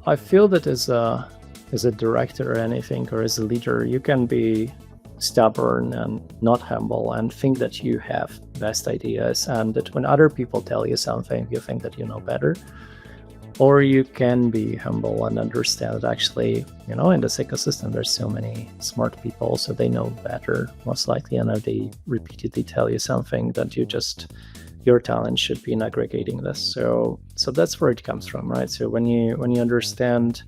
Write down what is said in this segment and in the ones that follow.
I feel that as a director or anything, or as a leader, you can be stubborn and not humble and think that you have best ideas, and that when other people tell you something, you think that you know better. Or you can be humble and understand that actually, in this ecosystem, there's so many smart people, so they know better, most likely, and if they repeatedly tell you something, that your talent should be in aggregating this. So that's where it comes from, right? So when you understand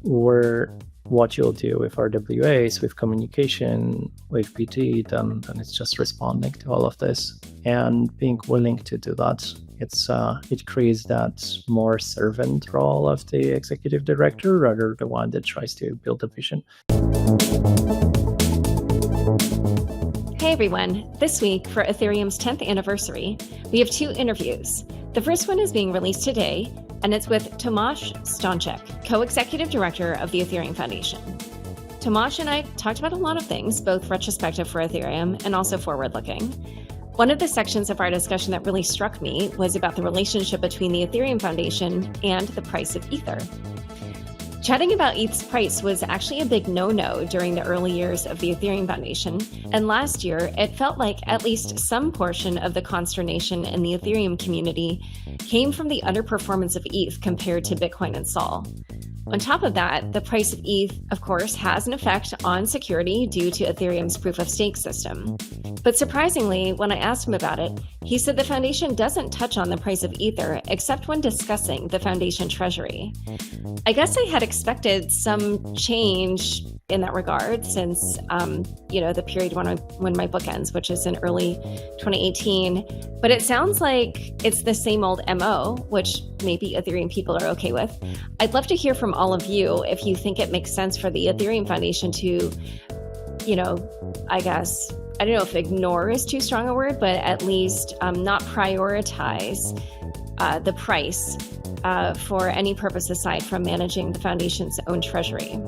what you'll do with RWAs, with communication, with PT, then it's just responding to all of this and being willing to do that. It creates that more servant role of the executive director rather the one that tries to build a vision. Hey everyone, this week for Ethereum's 10th anniversary, we have 2 interviews. The first one is being released today, and it's with Tomasz Stanczak, co-executive director of the Ethereum Foundation. Tomasz and I talked about a lot of things, both retrospective for Ethereum and also forward-looking. One of the sections of our discussion that really struck me was about the relationship between the Ethereum Foundation and the price of Ether. Chatting about ETH's price was actually a big no-no during the early years of the Ethereum Foundation, and last year it felt like at least some portion of the consternation in the Ethereum community came from the underperformance of ETH compared to Bitcoin and Sol. On top of that, the price of ETH, of course, has an effect on security due to Ethereum's proof-of-stake system. But surprisingly, when I asked him about it, he said the foundation doesn't touch on the price of Ether except when discussing the foundation treasury. I guess I had expected some change in that regard since, the period when my book ends, which is in early 2018. But it sounds like it's the same old MO, which maybe Ethereum people are okay with. I'd love to hear from all of you if you think it makes sense for the Ethereum Foundation to, I guess, I don't know if ignore is too strong a word, but at least not prioritize the price for any purpose aside from managing the foundation's own treasury.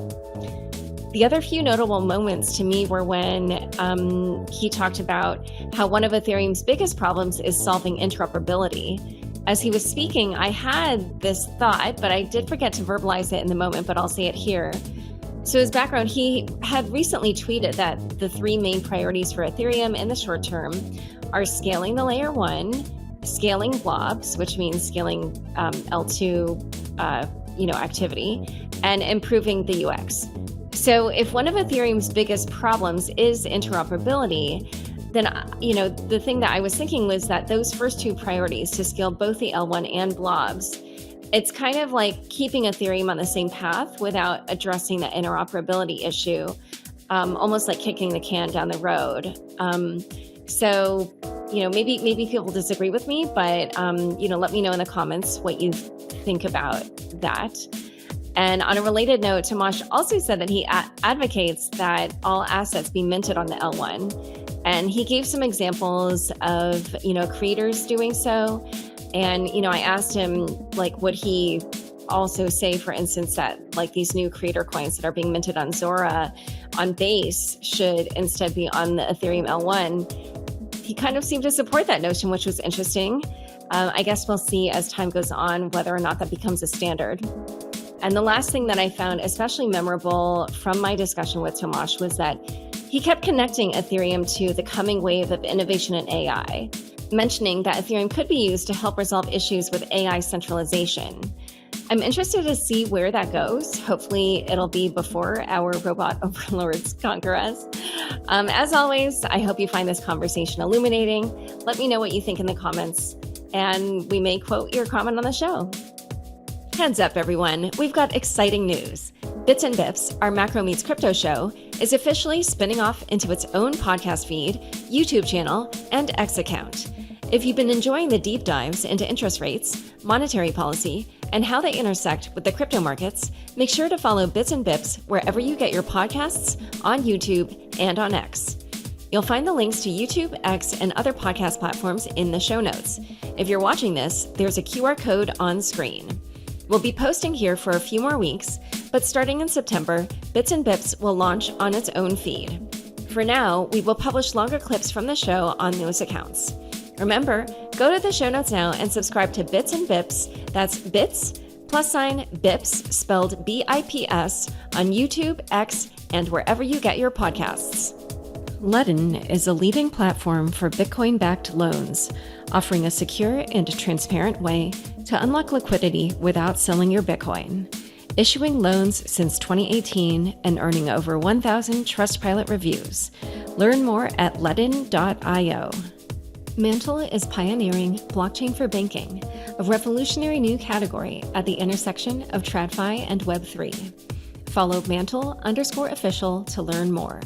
The other few notable moments to me were when he talked about how one of Ethereum's biggest problems is solving interoperability. As he was speaking, I had this thought, but I did forget to verbalize it in the moment, but I'll say it here. So his background, he had recently tweeted that the 3 main priorities for Ethereum in the short term are scaling the layer 1, scaling blobs, which means scaling L2 activity, and improving the UX. So if one of Ethereum's biggest problems is interoperability, then, the thing that I was thinking was that those first 2 priorities, to scale both the L1 and blobs, it's kind of like keeping Ethereum on the same path without addressing the interoperability issue, almost like kicking the can down the road. So, maybe people disagree with me, but, let me know in the comments what you think about that. And on a related note, Tomasz also said that he advocates that all assets be minted on the L1. And he gave some examples of, creators doing so. And, I asked him, would he also say, for instance, that these new creator coins that are being minted on Zora on Base should instead be on the Ethereum L1? He kind of seemed to support that notion, which was interesting. I guess we'll see as time goes on whether or not that becomes a standard. And the last thing that I found especially memorable from my discussion with Tomasz was that he kept connecting Ethereum to the coming wave of innovation in AI, mentioning that Ethereum could be used to help resolve issues with AI centralization. I'm interested to see where that goes. Hopefully it'll be before our robot overlords conquer us. As always, I hope you find this conversation illuminating. Let me know what you think in the comments, and we may quote your comment on the show. Heads up, everyone. We've got exciting news. Bits and Bips, our Macro Meets Crypto show, is officially spinning off into its own podcast feed, YouTube channel, and X account. If you've been enjoying the deep dives into interest rates, monetary policy, and how they intersect with the crypto markets, make sure to follow Bits and Bips wherever you get your podcasts, on YouTube and on X. You'll find the links to YouTube, X, and other podcast platforms in the show notes. If you're watching this, there's a QR code on screen. We'll be posting here for a few more weeks, but starting in September, Bits and Bips will launch on its own feed. For now, we will publish longer clips from the show on those accounts. Remember, go to the show notes now and subscribe to Bits and Bips. That's Bits, +BIPS, spelled BIPS, on YouTube, X, and wherever you get your podcasts. Ledn is a leading platform for Bitcoin-backed loans, offering a secure and transparent way to unlock liquidity without selling your Bitcoin. Issuing loans since 2018 and earning over 1,000 Trustpilot reviews. Learn more at ledn.io. Mantle is pioneering blockchain for banking, a revolutionary new category at the intersection of TradFi and Web3. Follow Mantle_official to learn more.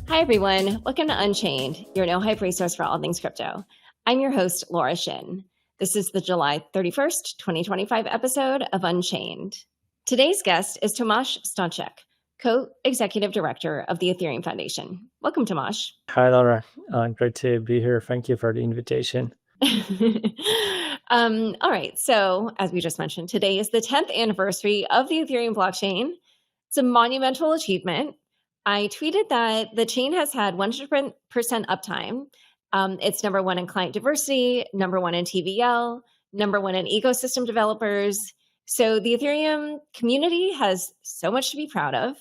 Hi, everyone. Welcome to Unchained, your no-hype resource for all things crypto. I'm your host, Laura Shin. This is the July 31st, 2025 episode of Unchained. Today's guest is Tomasz Stanczak, co-executive director of the Ethereum Foundation. Welcome, Tomasz. Hi, Laura. Great to be here. Thank you for the invitation. All right. So, as we just mentioned, today is the 10th anniversary of the Ethereum blockchain. It's a monumental achievement. I tweeted that the chain has had 100% uptime. It's number one in client diversity, number one in TVL, number one in ecosystem developers. So the Ethereum community has so much to be proud of.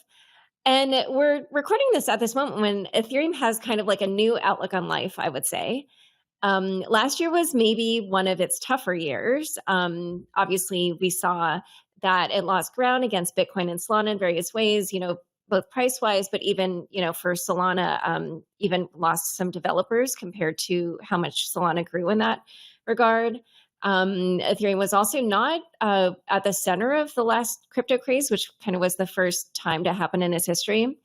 And we're recording this at this moment when Ethereum has kind of like a new outlook on life, I would say. Last year was maybe one of its tougher years. Obviously, we saw that it lost ground against Bitcoin and Solana in various ways, both price-wise, but even, for Solana, even lost some developers compared to how much Solana grew in that regard. Ethereum was also not at the center of the last crypto craze, which kind of was the first time to happen in its history.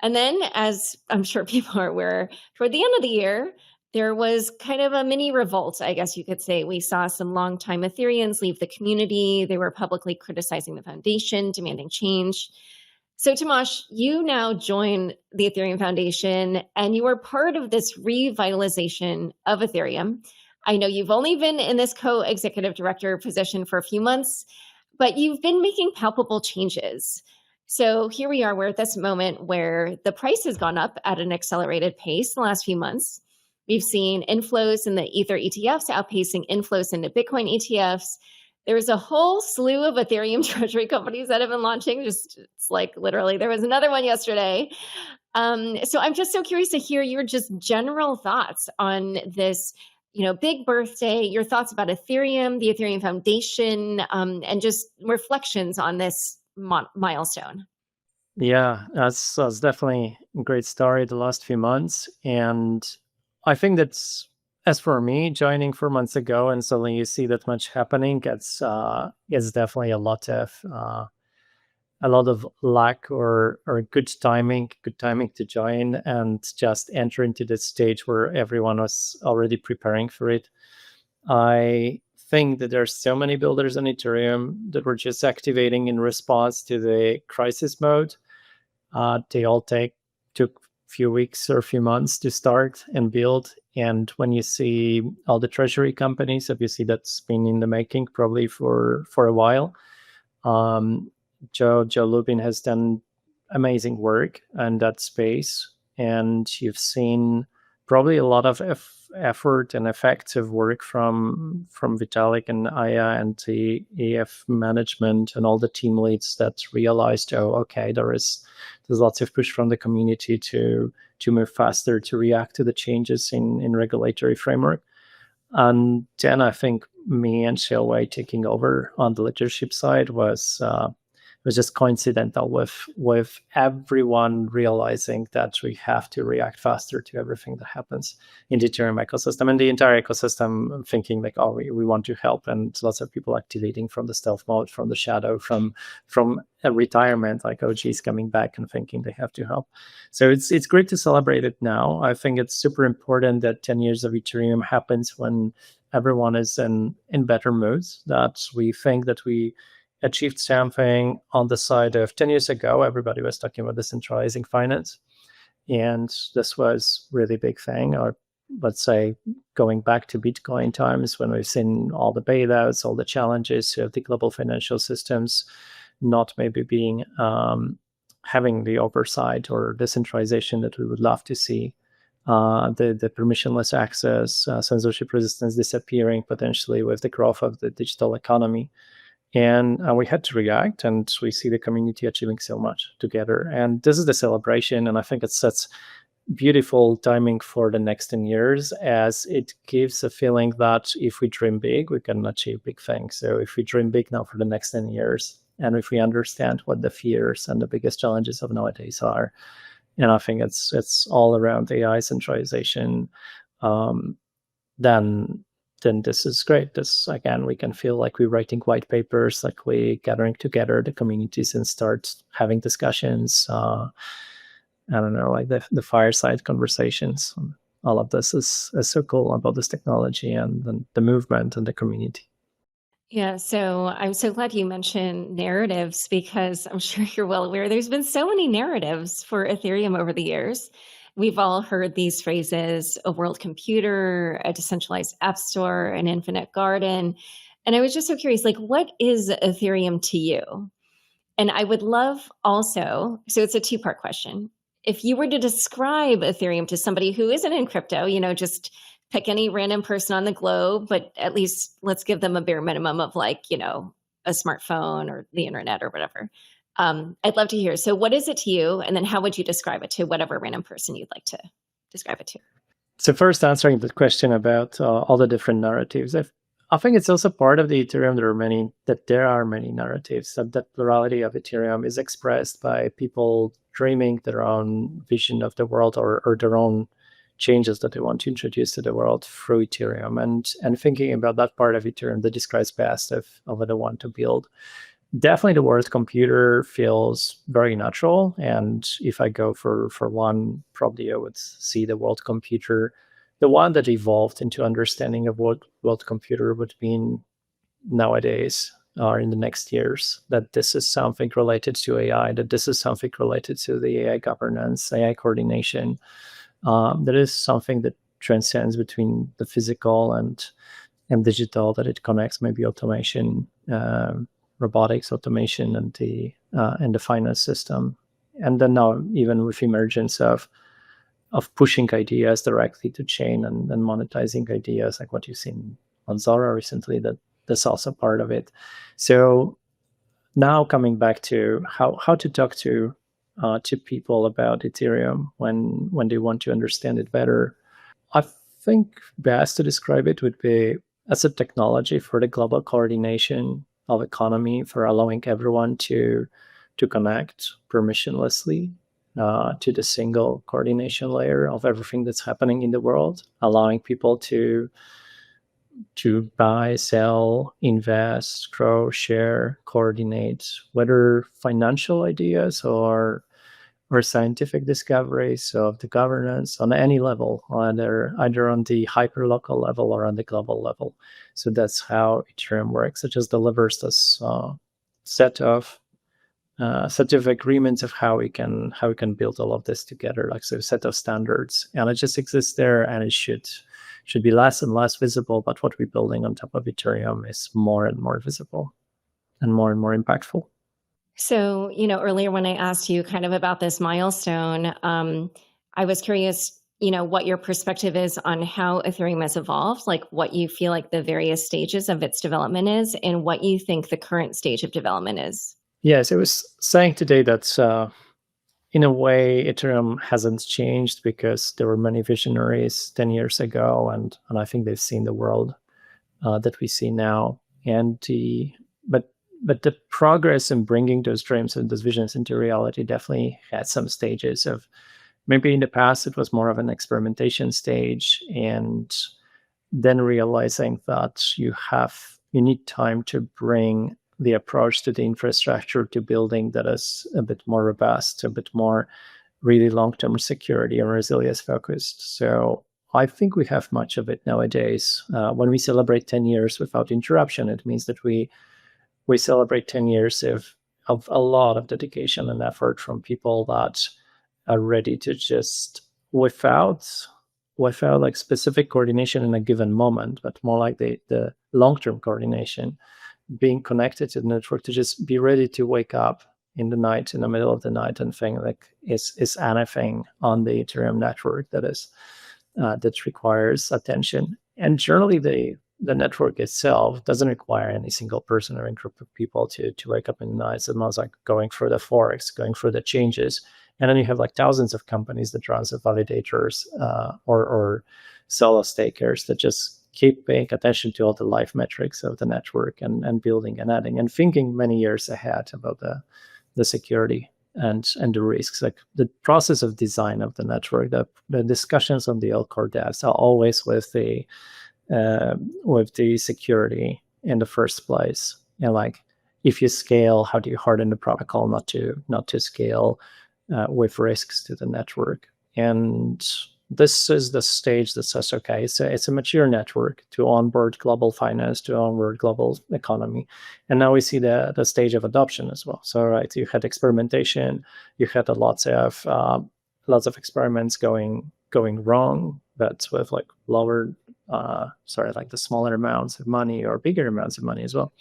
And then, as I'm sure people are aware, toward the end of the year, there was kind of a mini revolt, I guess you could say. We saw some longtime Ethereans leave the community. They were publicly criticizing the foundation, demanding change. So, Tomasz, you now join the Ethereum Foundation, and you are part of this revitalization of Ethereum. I know you've only been in this co-executive director position for a few months, but you've been making palpable changes. So here we are, we're at this moment where the price has gone up at an accelerated pace in the last few months. We've seen inflows in the Ether ETFs outpacing inflows into Bitcoin ETFs. There's a whole slew of Ethereum treasury companies that have been launching. It's like literally, there was another one yesterday. So I'm just so curious to hear your just general thoughts on this, big birthday, your thoughts about Ethereum, the Ethereum Foundation, and just reflections on this milestone. Yeah, that's definitely a great story the last few months. And I think that's, as for me, joining 4 months ago and suddenly you see that much happening, it's definitely a lot of luck or good timing to join and just enter into this stage where everyone was already preparing for it. I think that there's so many builders on Ethereum that were just activating in response to the crisis mode. They all took a few weeks or a few months to start and build. And when you see all the treasury companies, obviously that's been in the making probably for a while. Joe Lubin has done amazing work in that space, and you've seen probably a lot of effort and effective work from Vitalik and Aya and the EF management and all the team leads that realized, there's lots of push from the community to move faster, to react to the changes in regulatory framework. And then I think me and Shelway taking over on the leadership side was just coincidental with everyone realizing that we have to react faster to everything that happens in the Ethereum ecosystem, and the entire ecosystem thinking like, we want to help, and lots of people activating from the stealth mode, from the shadow, from a retirement, like OGs coming back and thinking they have to help. So it's great to celebrate it now. I think it's super important that 10 years of Ethereum happens when everyone is in better moods, that we think that we achieved something on the side of 10 years ago. Everybody was talking about decentralizing finance. And this was really big thing, or let's say going back to Bitcoin times when we've seen all the bailouts, all the challenges of the global financial systems not maybe being having the oversight or decentralization that we would love to see. The permissionless access, censorship resistance disappearing potentially with the growth of the digital economy. And we had to react, and we see the community achieving so much together. And this is the celebration, and I think it sets beautiful timing for the next 10 years, as it gives a feeling that if we dream big, we can achieve big things. So if we dream big now for the next 10 years, and if we understand what the fears and the biggest challenges of nowadays are, and I think it's all around AI centralization, then this is great. This, again, we can feel like we're writing white papers, like we gathering together the communities and start having discussions. I don't know, like the fireside conversations. All of this is so cool about this technology and the movement and the community. Yeah, so I'm so glad you mentioned narratives, because I'm sure you're well aware there's been so many narratives for Ethereum over the years. We've all heard these phrases: a world computer, a decentralized app store, an infinite garden. And I was just so curious, like, what is Ethereum to you? And I would love also, so it's a two-part question. If you were to describe Ethereum to somebody who isn't in crypto, just pick any random person on the globe, but at least let's give them a bare minimum of, like, a smartphone or the internet or whatever. I'd love to hear. So what is it to you? And then how would you describe it to whatever random person you'd like to describe it to? So first, answering the question about all the different narratives, I think it's also part of the Ethereum. There are many narratives. That plurality of Ethereum is expressed by people dreaming their own vision of the world, or their own changes that they want to introduce to the world through Ethereum, and thinking about that part of Ethereum that describes best of what they want to build. Definitely the word computer feels very natural. And if I go for one, probably I would see the world computer, the one that evolved into understanding of what world computer would mean nowadays, or in the next years, that this is something related to AI, that this is something related to the AI governance, AI coordination. That is something that transcends between the physical and digital, that it connects maybe automation, robotics, automation, and the finance system. And then now, even with emergence of pushing ideas directly to chain and monetizing ideas, like what you've seen on Zora recently, that's also part of it. So now coming back to how to talk to people about Ethereum when they want to understand it better, I think best to describe it would be as a technology for the global coordination of economy, for allowing everyone to connect permissionlessly to the single coordination layer of everything that's happening in the world, allowing people to buy, sell, invest, grow, share, coordinate, whether financial ideas or scientific discoveries of the governance on any level, either on the hyper-local level or on the global level. So that's how Ethereum works. It just delivers this set of agreements of how we can build all of this together, like, so a set of standards, and it just exists there, and it should be less and less visible. But what we're building on top of Ethereum is more and more visible and more impactful. So, earlier when I asked you kind of about this milestone, I was curious, what your perspective is on how Ethereum has evolved, like what you feel like the various stages of its development is, and what you think the current stage of development is. Yes, I was saying today that in a way, Ethereum hasn't changed, because there were many visionaries 10 years ago, and I think they've seen the world that we see now. And but the progress in bringing those dreams and those visions into reality definitely had some stages of, maybe in the past it was more of an experimentation stage, and then realizing that you need time to bring the approach to the infrastructure, to building, that is a bit more robust, a bit more really long-term security and resilience focused. So I think we have much of it nowadays. When we celebrate 10 years without interruption, it means that we celebrate 10 years of a lot of dedication and effort from people that are ready to just, without like specific coordination in a given moment, but more like the long-term coordination, being connected to the network, to just be ready to wake up in the night, in the middle of the night, and think, like, is anything on the Ethereum network that requires attention. And generally, the network itself doesn't require any single person or group of people to wake up in the night. It's almost like going through the forex, going through the changes. And then you have like thousands of companies that runs the validators or solo stakers that just keep paying attention to all the live metrics of the network and building and adding and thinking many years ahead about the security and the risks. Like the process of design of the network, the discussions on the core devs are always with the security in the first place. And like, if you scale, how do you harden the protocol not to scale with risks to the network? And this is the stage that says, okay, it's a mature network to onboard global finance, to onboard global economy. And now we see the stage of adoption as well. So, right, you had experimentation, you had lots of experiments going wrong, but with like lower, like the smaller amounts of money or bigger amounts of money as well.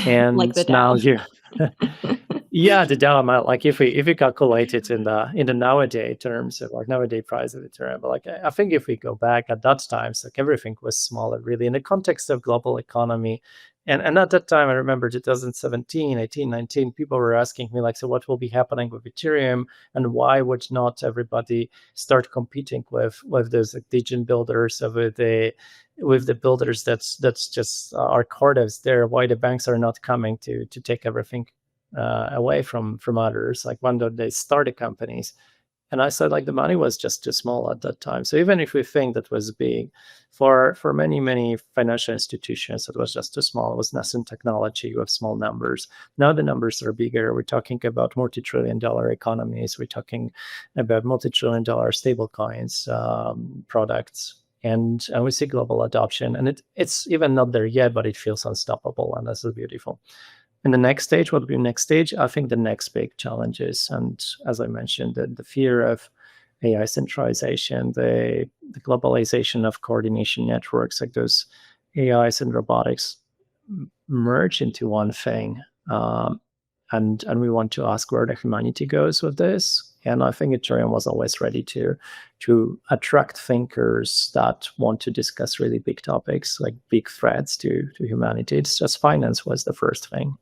And like the now DAO. yeah, the DAO amount, like if we calculate it in the nowadays terms of like nowadays price of Ethereum, but like I think if we go back at that time, so like everything was smaller really in the context of global economy. And at that time, I remember 2017, 18, 19, people were asking me like, so what will be happening with Ethereum, and why would not everybody start competing with those like degen builders, with the builders that's just our core devs there? Why the banks are not coming to take everything away from others? Like, when don't they start the companies? And I said, like, the money was just too small at that time. So even if we think that was big, for many financial institutions, it was just too small. It was nascent technology with small numbers. Now the numbers are bigger. We're talking about multi-trillion-dollar economies. We're talking about multi-trillion-dollar stable coins, products. And we see global adoption. And it's even not there yet, but it feels unstoppable. And this is beautiful. In the next stage, what will be the next stage? I think the next big challenges, and as I mentioned, the fear of AI centralization, the globalization of coordination networks, like those AIs and robotics merge into one thing. And we want to ask where the humanity goes with this. And I think Ethereum was always ready to attract thinkers that want to discuss really big topics, like big threats to humanity. It's just finance was the first thing.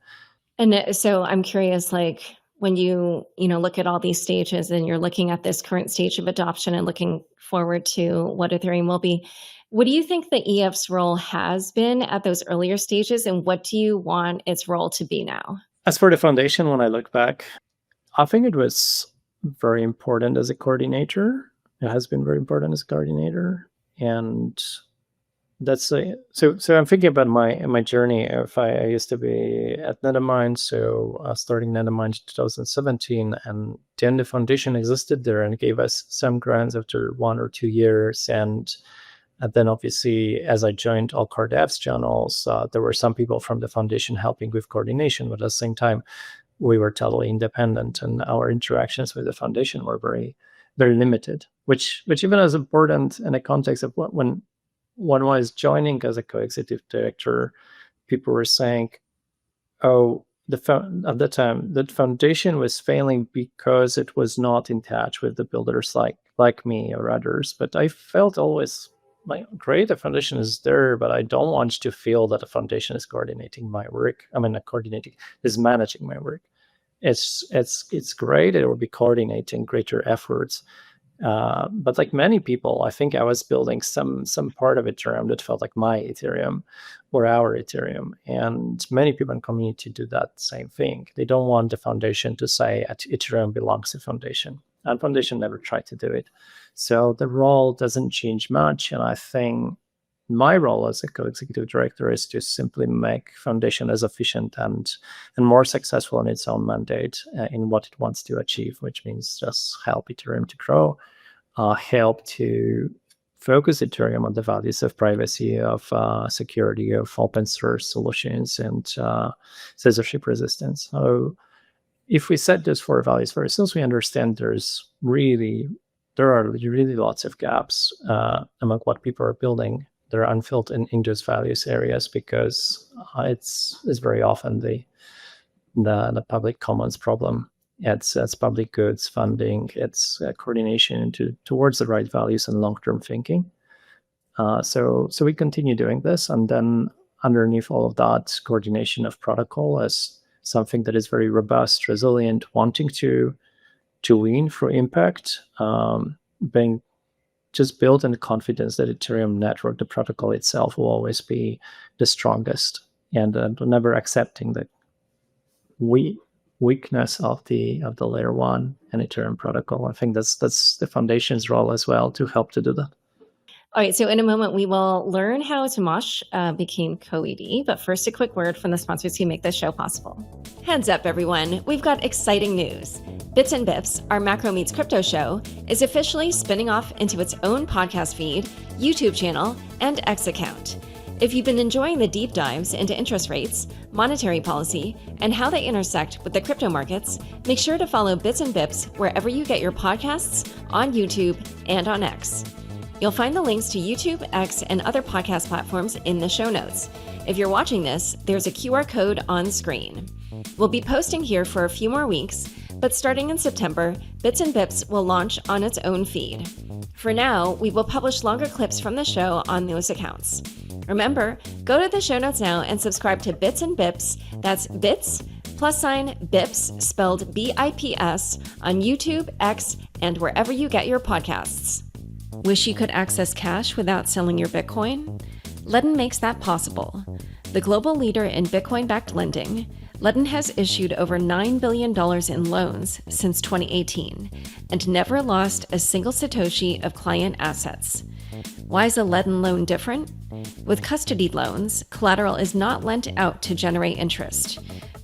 And so I'm curious, like, when you look at all these stages and you're looking at this current stage of adoption and looking forward to what Ethereum will be, what do you think the EF's role has been at those earlier stages, and what do you want its role to be now? As for the foundation, when I look back, I think it was very important as a coordinator. It has been very important as a coordinator. And that's so I'm thinking about my journey. If I used to be at Nethermind, so starting Nethermind in 2017, and then the foundation existed there and gave us some grants after 1 or 2 years. And then obviously, as I joined all core devs channels, there were some people from the foundation helping with coordination, but at the same time, we were totally independent, and our interactions with the foundation were very, very limited, which even is important in the context of when one was joining as a co-executive director, people were saying, oh, at the time, the foundation was failing because it was not in touch with the builders like me or others. But I felt always like, great, the foundation is there, but I don't want to feel that the foundation is coordinating my work. I mean, is managing my work. It's great. It will be coordinating greater efforts. But like many people, I think I was building some part of Ethereum that felt like my Ethereum or our Ethereum. And many people in the community do that same thing. They don't want the foundation to say Ethereum belongs to foundation. And foundation never tried to do it. So the role doesn't change much. And I think my role as a co-executive director is to simply make foundation as efficient and more successful in its own mandate in what it wants to achieve, which means just help Ethereum to grow, help to focus Ethereum on the values of privacy, of security, of open source solutions, and censorship resistance. So if we set those 4 values for ourselves, we understand there are really lots of gaps among what people are building. They're unfilled in those values areas because it's very often the public commons problem. It's public goods funding. It's coordination towards the right values and long-term thinking. So we continue doing this, and then underneath all of that, coordination of protocol as something that is very robust, resilient, wanting to win through impact, being just built in the confidence that Ethereum network, the protocol itself, will always be the strongest, and never accepting the weakness of the layer one and Ethereum protocol. I think that's the foundation's role as well, to help to do that. All right, so in a moment, we will learn how Tomasz became co-ED, but first a quick word from the sponsors who make this show possible. Heads up, everyone, we've got exciting news. Bits and Bips, our Macro Meets Crypto show, is officially spinning off into its own podcast feed, YouTube channel, and X account. If you've been enjoying the deep dives into interest rates, monetary policy, and how they intersect with the crypto markets, make sure to follow Bits and Bips wherever you get your podcasts, on YouTube and on X. You'll find the links to YouTube, X, and other podcast platforms in the show notes. If you're watching this, there's a QR code on screen. We'll be posting here for a few more weeks, but starting in September, Bits and Bips will launch on its own feed. For now, we will publish longer clips from the show on those accounts. Remember, go to the show notes now and subscribe to Bits and Bips, that's Bits, +Bips, spelled BIPS, on YouTube, X, and wherever you get your podcasts. Wish you could access cash without selling your Bitcoin? Ledn makes that possible. The global leader in Bitcoin-backed lending, Ledn has issued over $9 billion in loans since 2018 and never lost a single Satoshi of client assets. Why is a Ledn loan different? With custody loans, collateral is not lent out to generate interest.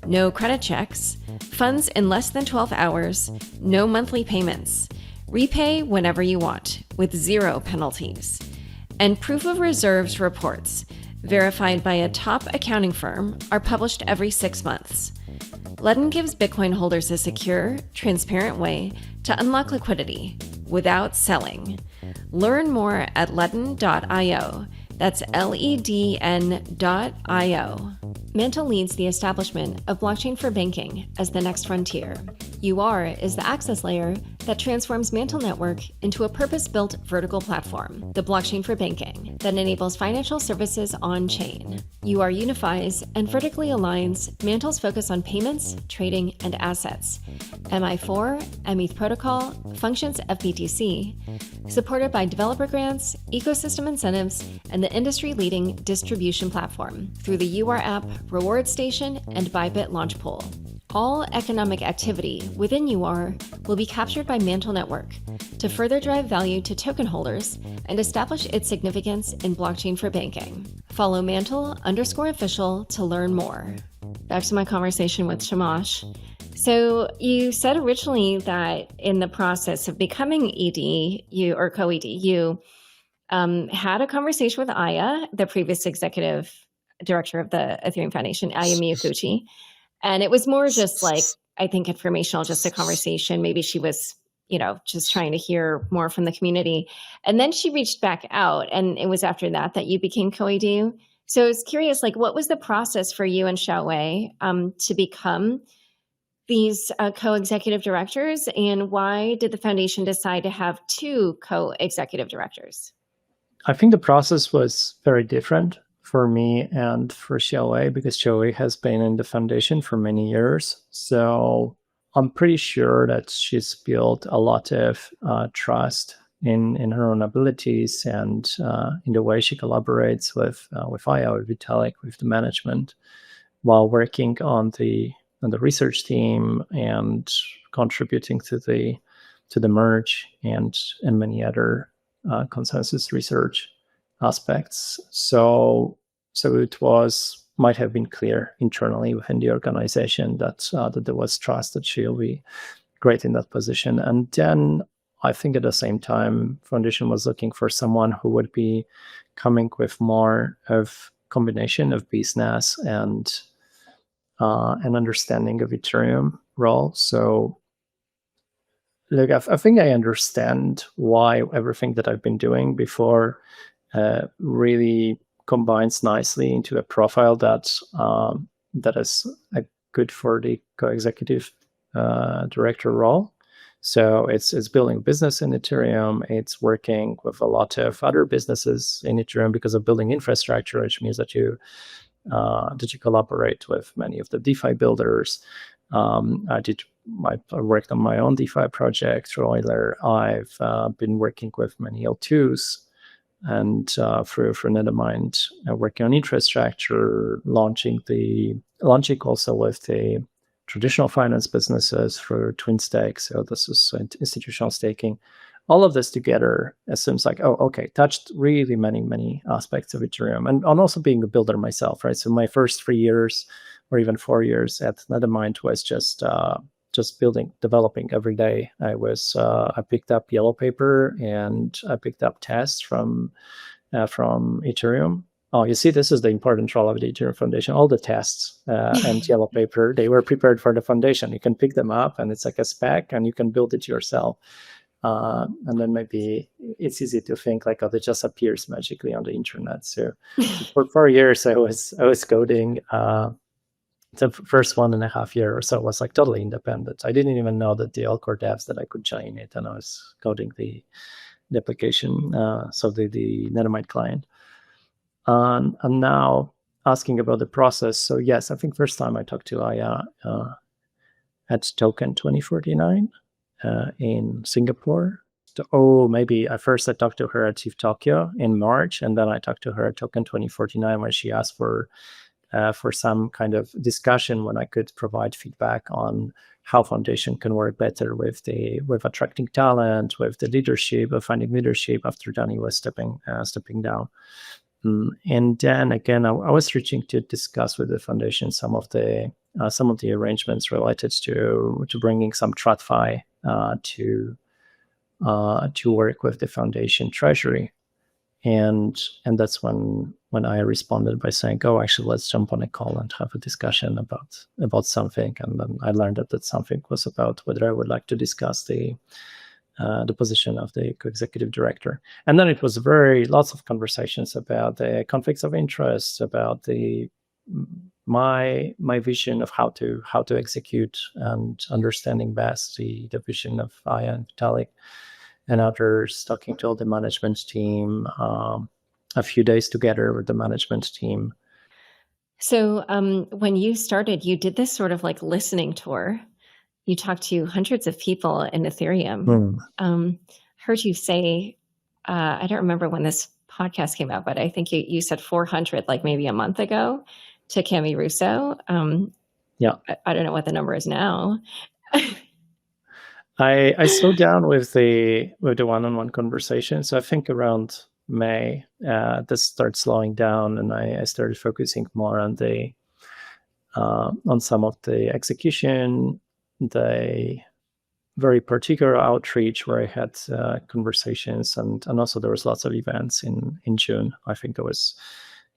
No credit checks, funds in less than 12 hours, no monthly payments. Repay whenever you want, with 0 penalties. And proof of reserves reports, verified by a top accounting firm, are published every 6 months. Ledn gives Bitcoin holders a secure, transparent way to unlock liquidity without selling. Learn more at ledn.io. That's LEDN.io. Mantle leads the establishment of blockchain for banking as the next frontier. UR is the access layer that transforms Mantle Network into a purpose-built vertical platform, the blockchain for banking, that enables financial services on-chain. UR unifies and vertically aligns Mantle's focus on payments, trading, and assets. MI4, METH protocol, functions FBTC, supported by developer grants, ecosystem incentives, and the industry-leading distribution platform through the UR app, Reward Station, and Bybit launch pool. All economic activity within UR will be captured by Mantle Network to further drive value to token holders and establish its significance in blockchain for banking. Follow Mantle_official to learn more. Back to my conversation with Tomasz. So you said originally that in the process of becoming ED, or co-ED, you had a conversation with Aya, the previous executive director of the Ethereum Foundation, Aya Miyaguchi. And it was more just like, I think, informational, just a conversation. Maybe she was, just trying to hear more from the community. And then she reached back out, and it was after that that you became co-ED. So I was curious, what was the process for you and Xiaowei to become these co-executive directors, and why did the foundation decide to have 2 co-executive directors? I think the process was very different for me and for Xiaowei, because Xiaowei has been in the foundation for many years. So I'm pretty sure that she's built a lot of trust in her own abilities and in the way she collaborates with Aya, with Vitalik, with the management, while working on the research team and contributing to the merge and many other consensus research aspects. So it might have been clear internally within the organization that there was trust that she'll be great in that position. And then I think at the same time, Foundation was looking for someone who would be coming with more of combination of business and an understanding of Ethereum role. So look, I think I understand why everything that I've been doing before really combines nicely into a profile that is good for the co-executive director role. So it's building business in Ethereum. It's working with a lot of other businesses in Ethereum because of building infrastructure, which means that you collaborate with many of the DeFi builders. I worked on my own DeFi project through Euler. I've been working with many L2s and through Nethermind, working on infrastructure, launching also with the traditional finance businesses through twin stake. So this is institutional staking. All of this together, it seems like, oh, okay, touched really many aspects of Ethereum, and also being a builder myself, right? So my first 3 years or even 4 years at Nethermind was just developing every day. I picked up yellow paper and I picked up tests from Ethereum. Oh, you see, this is the important role of the Ethereum Foundation. All the tests and yellow paper, they were prepared for the foundation. You can pick them up and it's like a spec and you can build it yourself. And then maybe it's easy to think like, oh, it just appears magically on the internet. So for 4 years, I was coding. The first 1.5 years or so was like totally independent. I didn't even know that the Alcor devs that I could join it, and I was coding the application, so the Nethermind client. And now asking about the process. So yes, I think first time I talked to Aya at Token 2049 in Singapore. Maybe at first I talked to her at TIFF Tokyo in March, and then I talked to her at Token 2049 when she asked for some kind of discussion when I could provide feedback on how foundation can work better with attracting talent, with the leadership, of finding leadership after Danny was stepping down. And then again, I was reaching to discuss with the foundation some of the arrangements related to bringing some TradFi to work with the foundation treasury. And that's when I responded by saying, "Oh, actually, let's jump on a call and have a discussion about something." And then I learned that something was about whether I would like to discuss the position of the co-executive director. And then it was lots of conversations about the conflicts of interest, about my vision of how to execute, and understanding best the vision of Aya and Vitalik and others, talking to all the management team, a few days together with the management team. So when you started, you did this sort of like listening tour. You talked to hundreds of people in Ethereum. Heard you say, I don't remember when this podcast came out, but I think you said 400, like maybe a month ago, to Cami Russo. Yeah. I don't know what the number is now. I slowed down with the one-on-one conversation. So I think around May, this started slowing down, and I started focusing more on some of the execution, the very particular outreach where I had conversations, and also there was lots of events in June. I think there was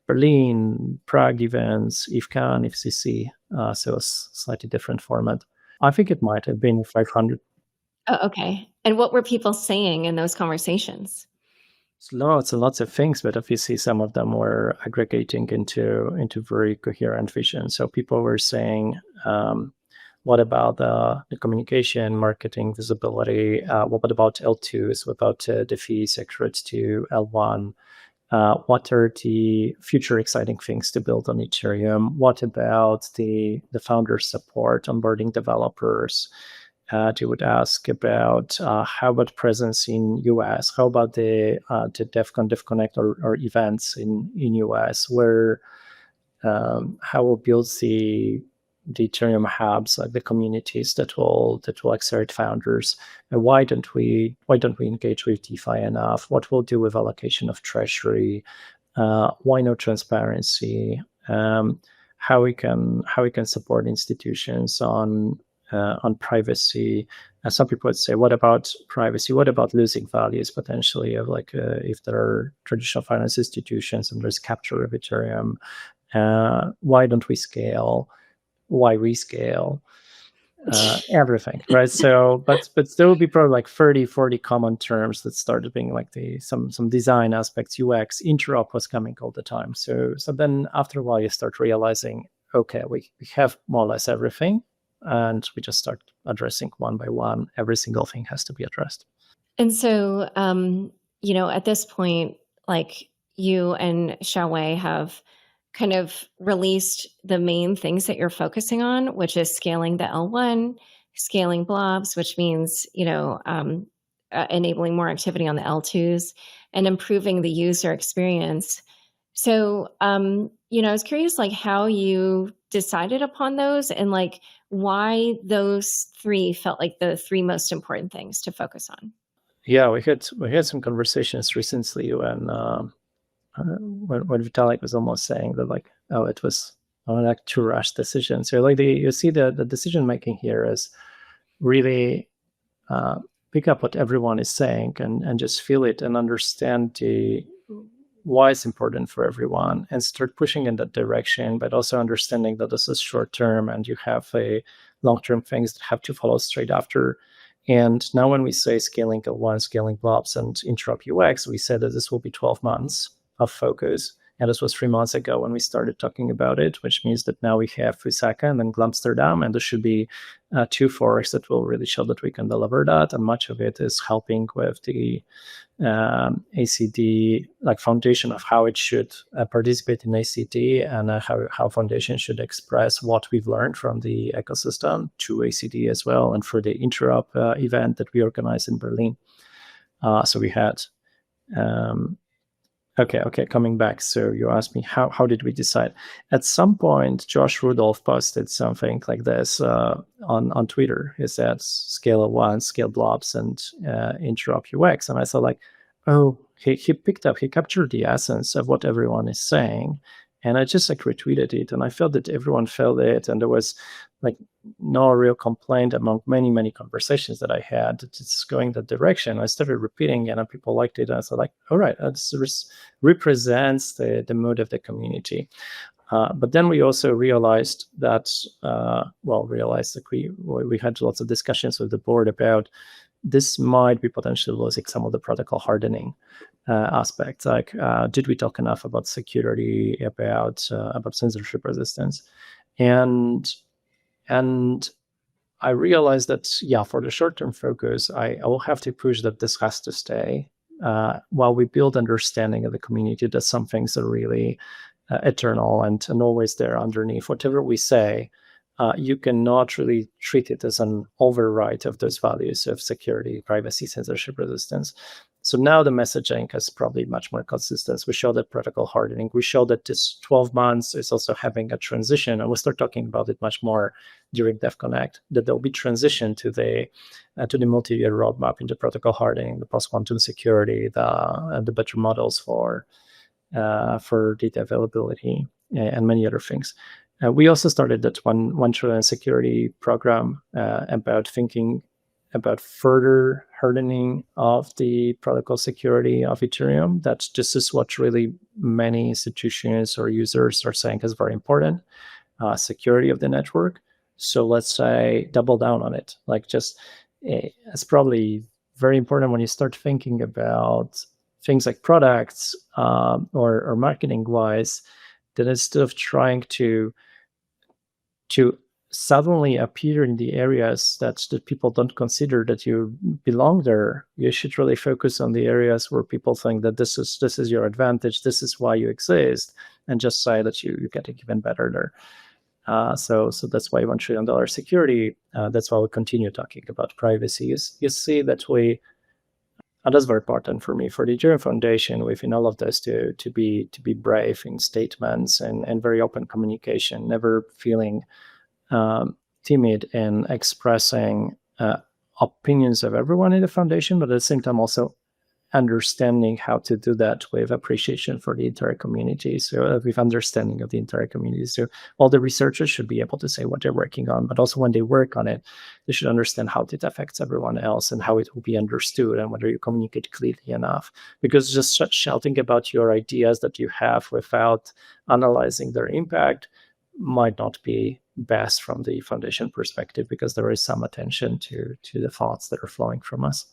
Berlin, Prague events, IFCAN, IFCC, so it was slightly different format. I think it might have been 500. Oh, okay. And what were people saying in those conversations? Lots and lots of things, but obviously some of them were aggregating into very coherent vision. So people were saying, what about the communication, marketing, visibility? What about L2s? What about the fee secrets to L1? What are the future exciting things to build on Ethereum? What about the founder support, onboarding developers? They would ask about how about presence in US? How about the DevCon, DevConnect or events in US? Where how we'll build the Ethereum hubs, like the communities that will accelerate founders. And why don't we engage with DeFi enough? What we'll do with allocation of treasury? Why no transparency? How we can support institutions on privacy. Some people would say, what about privacy? What about losing values potentially of like if there are traditional finance institutions and there's capture of Ethereum? Why don't we scale? Why rescale? Everything, right? So, but there will be probably like 30-40 common terms that started being like some design aspects, UX, interop was coming all the time. So then after a while you start realizing, okay, we have more or less everything. and we just start addressing one by one. Every single thing has to be addressed. And so, at this point, like you and Xiaowei have kind of released the main things that you're focusing on, which is scaling the L1, scaling blobs, which means, enabling more activity on the L2s and improving the user experience. So, I was curious, like how you decided upon those and like why those three felt like the three most important things to focus on. Yeah, we had some conversations recently when Vitalik was almost saying that like, oh, it was like two rash decisions. So like you see the decision making here is really pick up what everyone is saying and just feel it and understand why it's important for everyone and start pushing in that direction, but also understanding that this is short term and you have a long-term things that have to follow straight after. And now when we say scaling L1, scaling blobs and interop UX, we said that this will be 12 months of focus. And this was 3 months ago when we started talking about it, which means that now we have Fusaka and then Amsterdam, and there should be 2 forks that will really show that we can deliver that. And much of it is helping with the ACD, like foundation of how it should participate in ACD and how foundation should express what we've learned from the ecosystem to ACD as well, and for the interop event that we organized in Berlin. So we had Okay, coming back. So you asked me how did we decide? At some point, Josh Rudolph posted something like this on Twitter. He said scale L1, scale blobs, and interop UX. And I thought like, oh, he captured the essence of what everyone is saying. And I just like retweeted it, and I felt that everyone felt it, and there was like no real complaint among many conversations that I had. It's going that direction. I started repeating it, and people liked it. And I thought like, all right, this represents the mood of the community. But then we also realized that, we had lots of discussions with the board about this might be potentially losing some of the protocol hardening aspects. Like, did we talk enough about security, about censorship resistance, and I realized that for the short-term focus, I will have to push that this has to stay while we build understanding of the community that some things are really eternal and always there underneath. Whatever we say, you cannot really treat it as an override of those values of security, privacy, censorship resistance. So now the messaging is probably much more consistent. We show that protocol hardening. We show that this 12 months is also having a transition, and we'll start talking about it much more during DevConnect, that there'll be transition to the multi-year roadmap into protocol hardening, the post-quantum security, the better models for data availability, and many other things. We also started that one trillion security program about thinking about further hardening of the protocol security of Ethereum. That this is what really many institutions or users are saying is very important, security of the network. So let's say double down on it. Like it's probably very important when you start thinking about things like products or marketing wise, that instead of trying to suddenly appear in the areas that people don't consider that you belong there, you should really focus on the areas where people think that this is your advantage, this is why you exist, and just say that you get even better there. So that's why $1 trillion security. That's why we continue talking about privacy. You see that that's very important for me, for the Ethereum Foundation, within all of this, to be brave in statements and very open communication, never feeling timid in expressing opinions of everyone in the foundation, but at the same time also understanding how to do that with appreciation for the entire community. So with understanding of the entire community. So all the researchers should be able to say what they're working on, but also when they work on it, they should understand how it affects everyone else and how it will be understood and whether you communicate clearly enough. Because just shouting about your ideas that you have without analyzing their impact might not be best from the foundation perspective, because there is some attention to the thoughts that are flowing from us.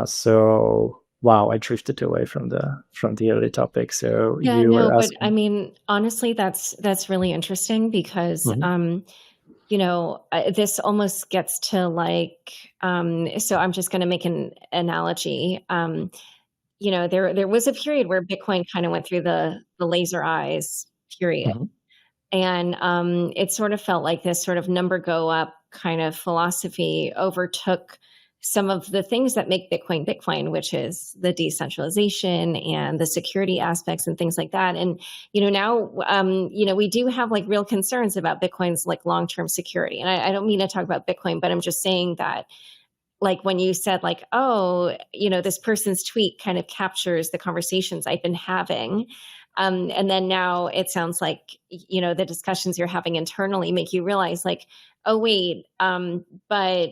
So wow, I drifted away from the early topic. So but I mean, honestly, that's really interesting because this almost gets to like, so I'm just going to make an analogy. There was a period where Bitcoin kind of went through the laser eyes period. Mhm. And it sort of felt like this sort of number go up kind of philosophy overtook some of the things that make Bitcoin Bitcoin, which is the decentralization and the security aspects and things like that. And now we do have like real concerns about Bitcoin's like long-term security. And I don't mean to talk about Bitcoin, but I'm just saying that like when you said like, oh, this person's tweet kind of captures the conversations I've been having. And then now it sounds like, the discussions you're having internally make you realize like, oh, wait, but,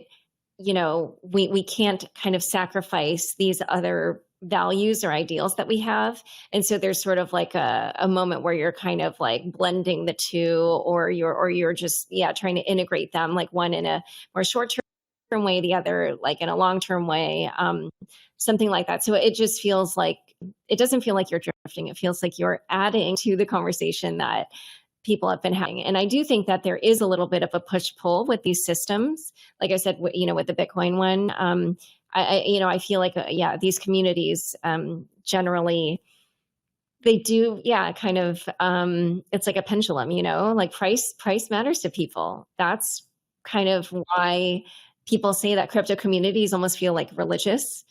we can't kind of sacrifice these other values or ideals that we have. And so there's sort of like a moment where you're kind of like blending the two, or you're just, trying to integrate them, like one in a more short-term way, the other like in a long-term way, something like that. So it just feels like, it doesn't feel like you're drifting. It feels like you're adding to the conversation that people have been having. And I do think that there is a little bit of a push-pull with these systems. Like I said, with the Bitcoin one, I feel like, these communities generally, they do, kind of, it's like a pendulum, like price matters to people. That's kind of why people say that crypto communities almost feel like religious.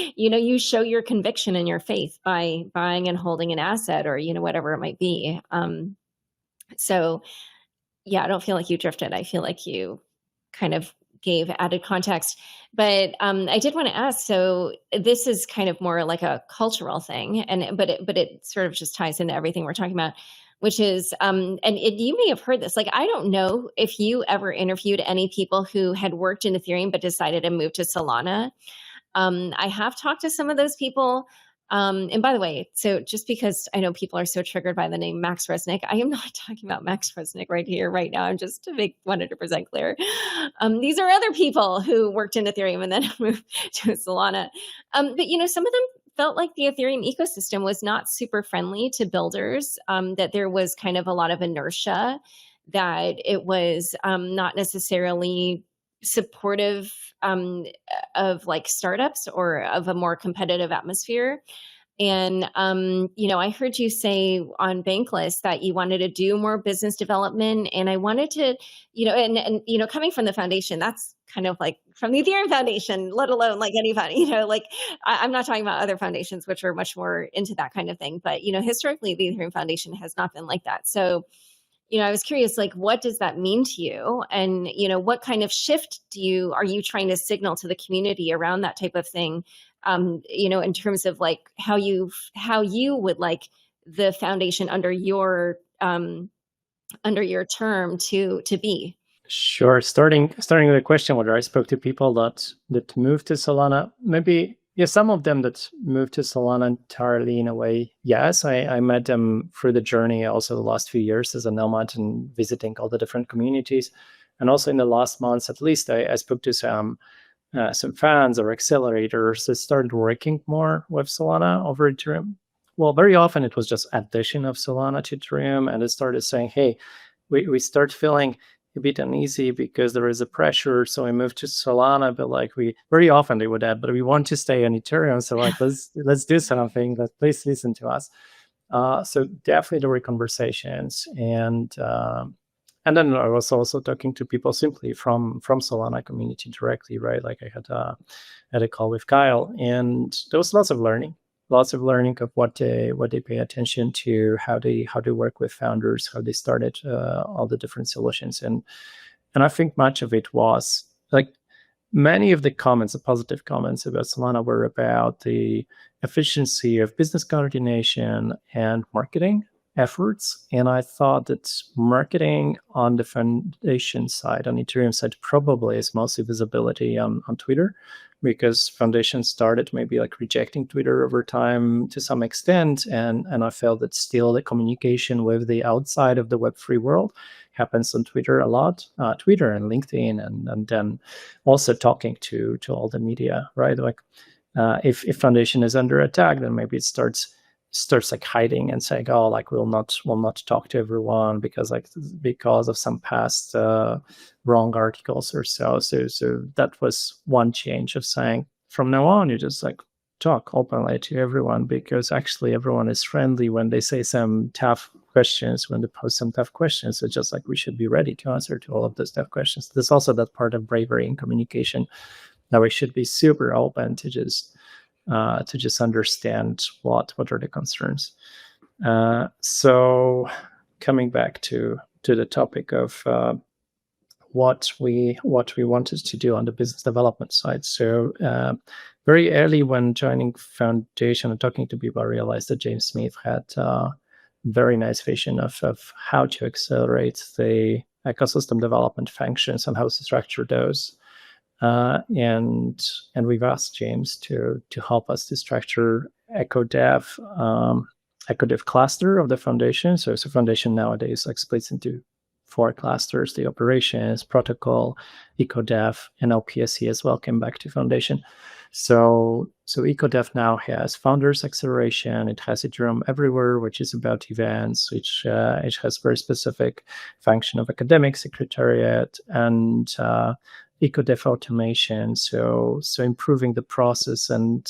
You show your conviction and your faith by buying and holding an asset, or whatever it might be. So I don't feel like you drifted. I feel like you kind of gave added context. But I did want to ask, so this is kind of more like a cultural thing, but it sort of just ties into everything we're talking about, which is, you may have heard this, like, I don't know if you ever interviewed any people who had worked in Ethereum but decided to move to Solana. I have talked to some of those people. And by the way, so just because I know people are so triggered by the name Max Resnick, I am not talking about Max Resnick right here, right now. I'm just to make 100% clear. These are other people who worked in Ethereum and then moved to Solana. But some of them felt like the Ethereum ecosystem was not super friendly to builders, that there was kind of a lot of inertia, that it was not necessarily supportive of like startups or of a more competitive atmosphere. And, I heard you say on Bankless that you wanted to do more business development. And I wanted to, coming from the foundation, that's kind of like from the Ethereum Foundation, let alone like any fund, like I'm not talking about other foundations, which are much more into that kind of thing. But, historically, the Ethereum Foundation has not been like that. So, I was curious, like, what does that mean to you? And, what kind of shift are you trying to signal to the community around that type of thing? In terms of like how you would like the foundation under your term to be. Sure. Starting with a question, whether I spoke to people that moved to Solana, maybe, some of them that moved to Solana entirely in a way, yes. I met them through the journey also the last few years as a nomad and visiting all the different communities. And also in the last months, at least, I spoke to some fans or accelerators that started working more with Solana over Ethereum. Well, very often it was just addition of Solana to Ethereum, and it started saying, hey, we start feeling a bit uneasy because there is a pressure, so we moved to Solana, but like we very often they would add, but we want to stay on Ethereum, so like let's do something, please listen to us. So definitely there were conversations, and then I was also talking to people simply from Solana community directly, right? Like I had a call with Kyle, and there was lots of learning of what they pay attention to, how they work with founders, how they started all the different solutions, and I think much of it was like many of the comments, the positive comments about Solana, were about the efficiency of business coordination and marketing efforts. And I thought that marketing on the foundation side, on Ethereum side, probably is mostly visibility on Twitter, because foundation started maybe like rejecting Twitter over time to some extent. And I felt that still the communication with the outside of the Web3 world happens on Twitter a lot, Twitter and LinkedIn, and then also talking to all the media, right? Like if foundation is under attack, then maybe it starts starts like hiding and saying, oh, like we'll not talk to everyone because of some past wrong articles or so. So that was one change of saying from now on you just like talk openly to everyone, because actually everyone is friendly when they say some tough questions, when they pose some tough questions. So just like we should be ready to answer to all of those tough questions. There's also that part of bravery in communication, that we should be super open to just understand what are the concerns. So coming back to the topic of what we wanted to do on the business development side. So very early when joining Foundation and talking to people, I realized that James Smith had a very nice vision of how to accelerate the ecosystem development functions and how to structure those. And we've asked James to help us to structure EcoDev cluster of the foundation. So foundation nowadays like splits into 4 clusters: the operations, protocol, EcoDev, and LPSC as well came back to foundation. So EcoDev now has founders acceleration. It has Ethereum everywhere, which is about events, which it has very specific function of academic secretariat, and EcoDev automation, so improving the process and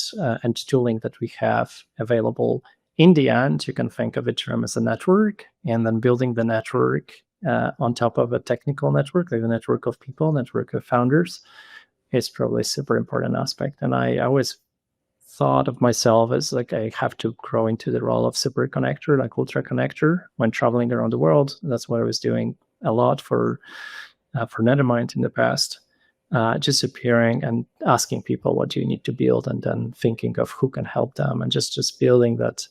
tooling that we have available. In the end, you can think of Ethereum as a network, and then building the network on top of a technical network, like a network of people, network of founders, is probably a super important aspect. And I always thought of myself as like I have to grow into the role of super connector, like ultra connector, when traveling around the world. That's what I was doing a lot for Nethermind in the past. Just appearing and asking people what do you need to build, and then thinking of who can help them, and just building that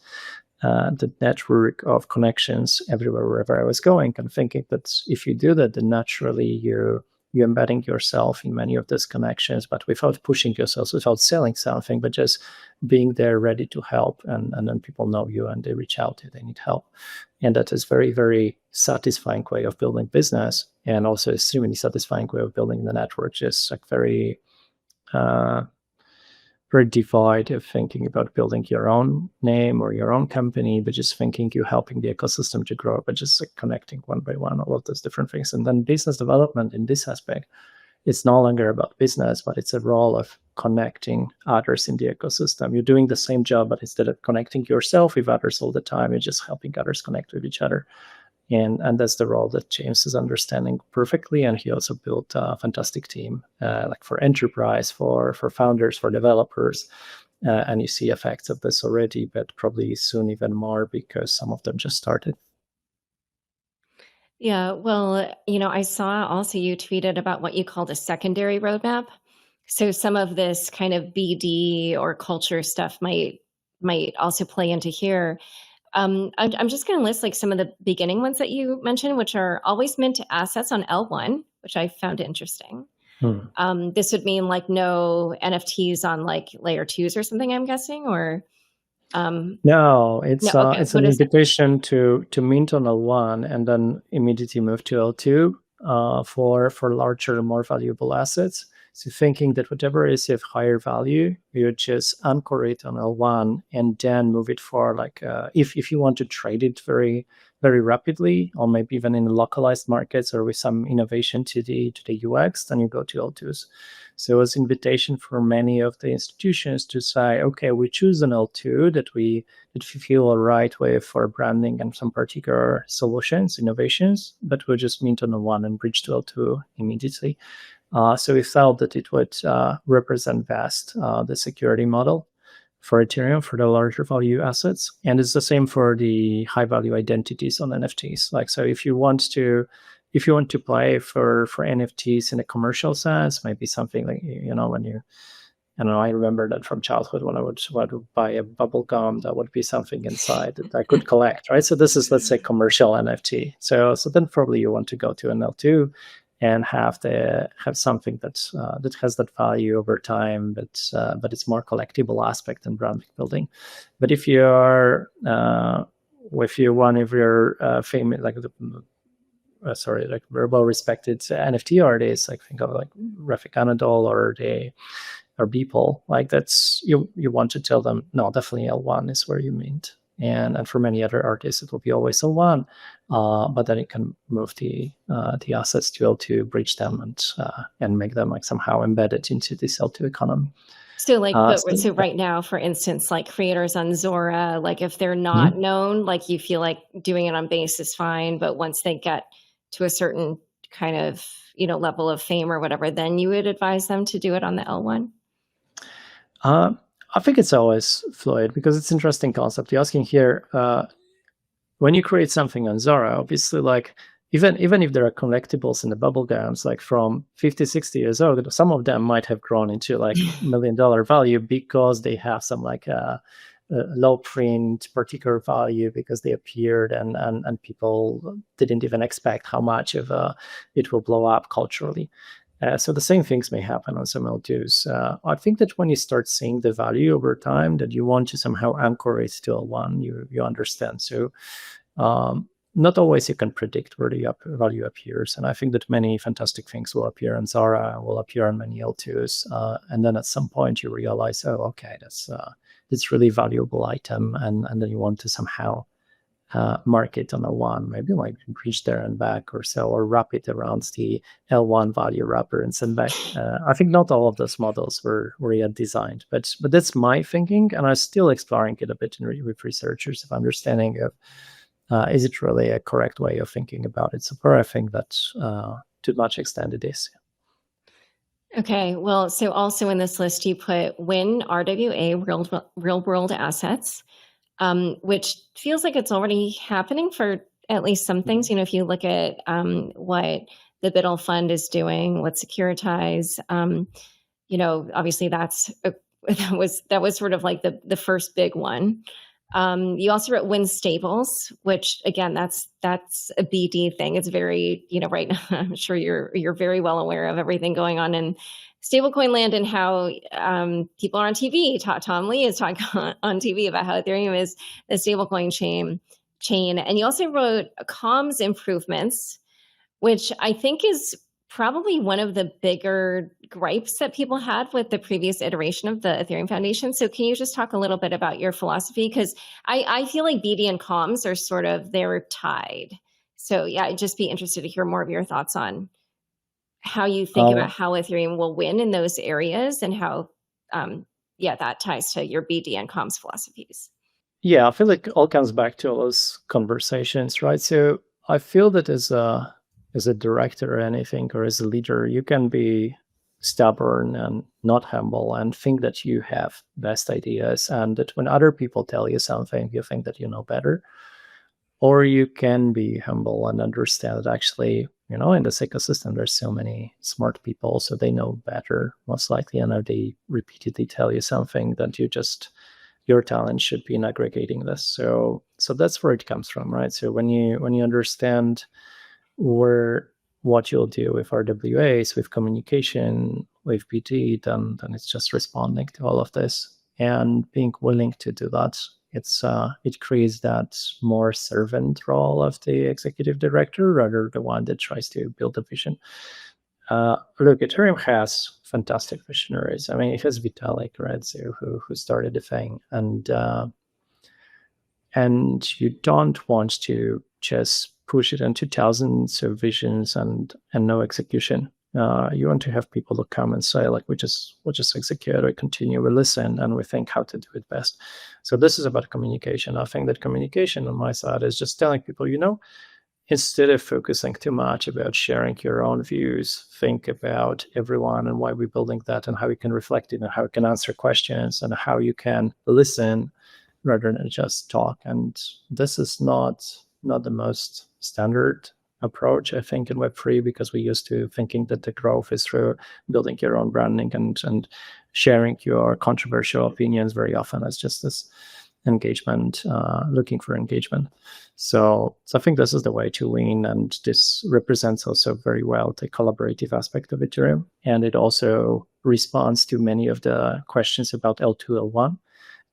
the network of connections everywhere, wherever I was going, and thinking that if you do that, then naturally you're embedding yourself in many of those connections, but without pushing yourself, without selling something, but just being there ready to help, and then people know you and they reach out if they need help. And that is very, very satisfying way of building business, and also extremely satisfying way of building the network. Just like very divide of thinking about building your own name or your own company, but just thinking you're helping the ecosystem to grow, but just like connecting one by one all of those different things. And then business development in this aspect, it's no longer about business, but it's a role of connecting others in the ecosystem. You're doing the same job, but instead of connecting yourself with others all the time, you're just helping others connect with each other. And that's the role that James is understanding perfectly. And he also built a fantastic team, like for enterprise, for founders, for developers. And you see effects of this already, but probably soon even more, because some of them just started. Yeah, well, I saw also you tweeted about what you called a secondary roadmap. So some of this kind of BD or culture stuff might also play into here. I'm just going to list like some of the beginning ones that you mentioned, which are always mint assets on L1, which I found interesting. This would mean like no NFTs on like layer 2s or something, I'm guessing, or no, it's okay. It's an invitation to mint on L1 and then immediately move to L2 for larger, more valuable assets. So thinking that whatever is of higher value, you just anchor it on L1 and then move it for like if you want to trade it very, very rapidly, or maybe even in localized markets or with some innovation to the UX, then you go to L2s. So it was an invitation for many of the institutions to say, okay, we choose an L2 that we feel a right way for branding and some particular solutions, innovations, but we'll just mint on L1 and bridge to L2 immediately. So we felt that it would represent best the security model for Ethereum for the larger value assets. And it's the same for the high value identities on NFTs. Like, so if you want to play for NFTs in a commercial sense, maybe something like, when you, I don't know, I remember that from childhood when I would buy a bubble gum, that would be something inside that I could collect, right? So this is, let's say, commercial NFT. So then probably you want to go to an L2 and have something that has that value over time, but it's more collectible aspect than brand building. But if you're one of your famous like very well respected NFT artists, like think of like Refik Anadol or Beeple, like that's you want to tell them, no, definitely L1 is where you mint. and for many other artists, it will be always L1. But then you can move the assets to L2, bridge them, and make them like somehow embedded into this L2 economy. So so right now, for instance, like creators on Zora, like if they're not known, like you feel like doing it on base is fine, but once they get to a certain kind of, level of fame or whatever, then you would advise them to do it on the L1? I think it's always fluid because it's an interesting concept. You're asking here, when you create something on Zora, obviously, like even if there are collectibles in the bubble games, like from 50, 60 years old, some of them might have grown into like $1 million value because they have some like a low print particular value because they appeared and people didn't even expect how much of it will blow up culturally. So the same things may happen on some L2s. I think that when you start seeing the value over time, that you want to somehow anchor it to L1, you understand. So not always you can predict where the value appears. And I think that many fantastic things will appear on Zara, will appear on many L2s. And then at some point you realize, oh, okay, that's really valuable item. And then you want to somehow mark it on L1, maybe like reach there and back or so, or wrap it around the L1 value wrapper and send back. I think not all of those models were yet designed, but that's my thinking, and I'm still exploring it a bit with researchers of understanding of is it really a correct way of thinking about it. So far, I think that to much extent it is. Okay, well, so also in this list you put WIN RWA, real world assets, which feels like it's already happening for at least some things. If you look at what the Biddle Fund is doing, what Securitize, obviously that was sort of like the first big one. You also wrote Win Stables, which again, that's a BD thing. It's very, right now, I'm sure you're very well aware of everything going on in stablecoin land and how people are on TV. Tom Lee is talking on TV about how Ethereum is the stablecoin chain. And you also wrote comms improvements, which I think is probably one of the bigger gripes that people had with the previous iteration of the Ethereum Foundation. So can you just talk a little bit about your philosophy? Because I feel like BD and comms are they're tied. So yeah, I'd just be interested to hear more of your thoughts on how you think about how Ethereum will win in those areas and how, that ties to your BD and comms philosophies. Yeah, I feel like it all comes back to all those conversations, right? So I feel that as a director or anything, or as a leader, you can be stubborn and not humble and think that you have best ideas, and that when other people tell you something, you think that you know better. Or you can be humble and understand that actually, in this ecosystem, there's so many smart people, so they know better, most likely, and they repeatedly tell you something that your talent should be in aggregating this. So that's where it comes from, right? So when you understand what you'll do with RWAs, with communication, with BT, then it's just responding to all of this and being willing to do that. It creates that more servant role of the executive director rather the one that tries to build a vision. Look, Ethereum has fantastic visionaries. I mean, it has Vitalik, right? So who started the thing, and you don't want to just push it into thousands of visions and no execution. You want to have people who come and say, like, we just execute, we continue, we listen, and we think how to do it best. So this is about communication. I think that communication on my side is just telling people, instead of focusing too much about sharing your own views, think about everyone and why we're building that and how you can reflect it and how you can answer questions and how you can listen rather than just talk. And this is not the most standard approach, I think, in Web3, because we're used to thinking that the growth is through building your own branding and sharing your controversial opinions very often as just this engagement, looking for engagement. So I think this is the way to win, and this represents also very well the collaborative aspect of Ethereum, and it also responds to many of the questions about L2, L1.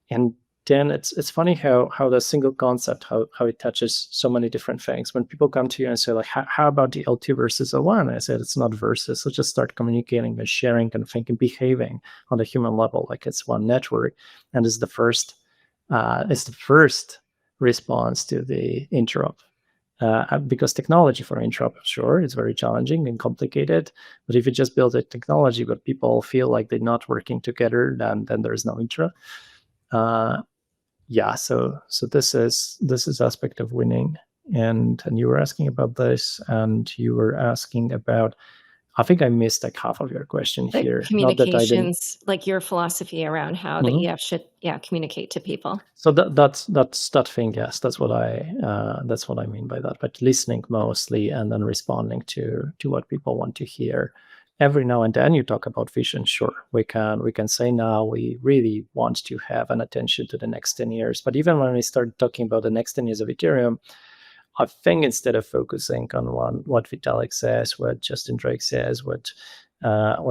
And then it's funny how the single concept, how it touches so many different things. When people come to you and say, like, how about the L2 versus L1? I said, it's not versus. Let's just start communicating and sharing and thinking, behaving on the human level like it's one network. And it's the first response to the interop. Because technology for interop, sure, is very challenging and complicated. But if you just build a technology but people feel like they're not working together, then there's no interop. Yeah, so this is aspect of winning. And you were asking about this, and you were asking about, I think I missed like half of your question Like here. Not that I didn't. communications, like your philosophy around how the EF should communicate to people. So that's that thing. Yes, that's what I mean by that. But listening mostly, and then responding to what people want to hear. Every now and then you talk about vision. Sure, we can say now we really want to have an attention to the next 10 years. But even when we start talking about the next 10 years of Ethereum, I think instead of focusing on what Vitalik says, what Justin Drake says, what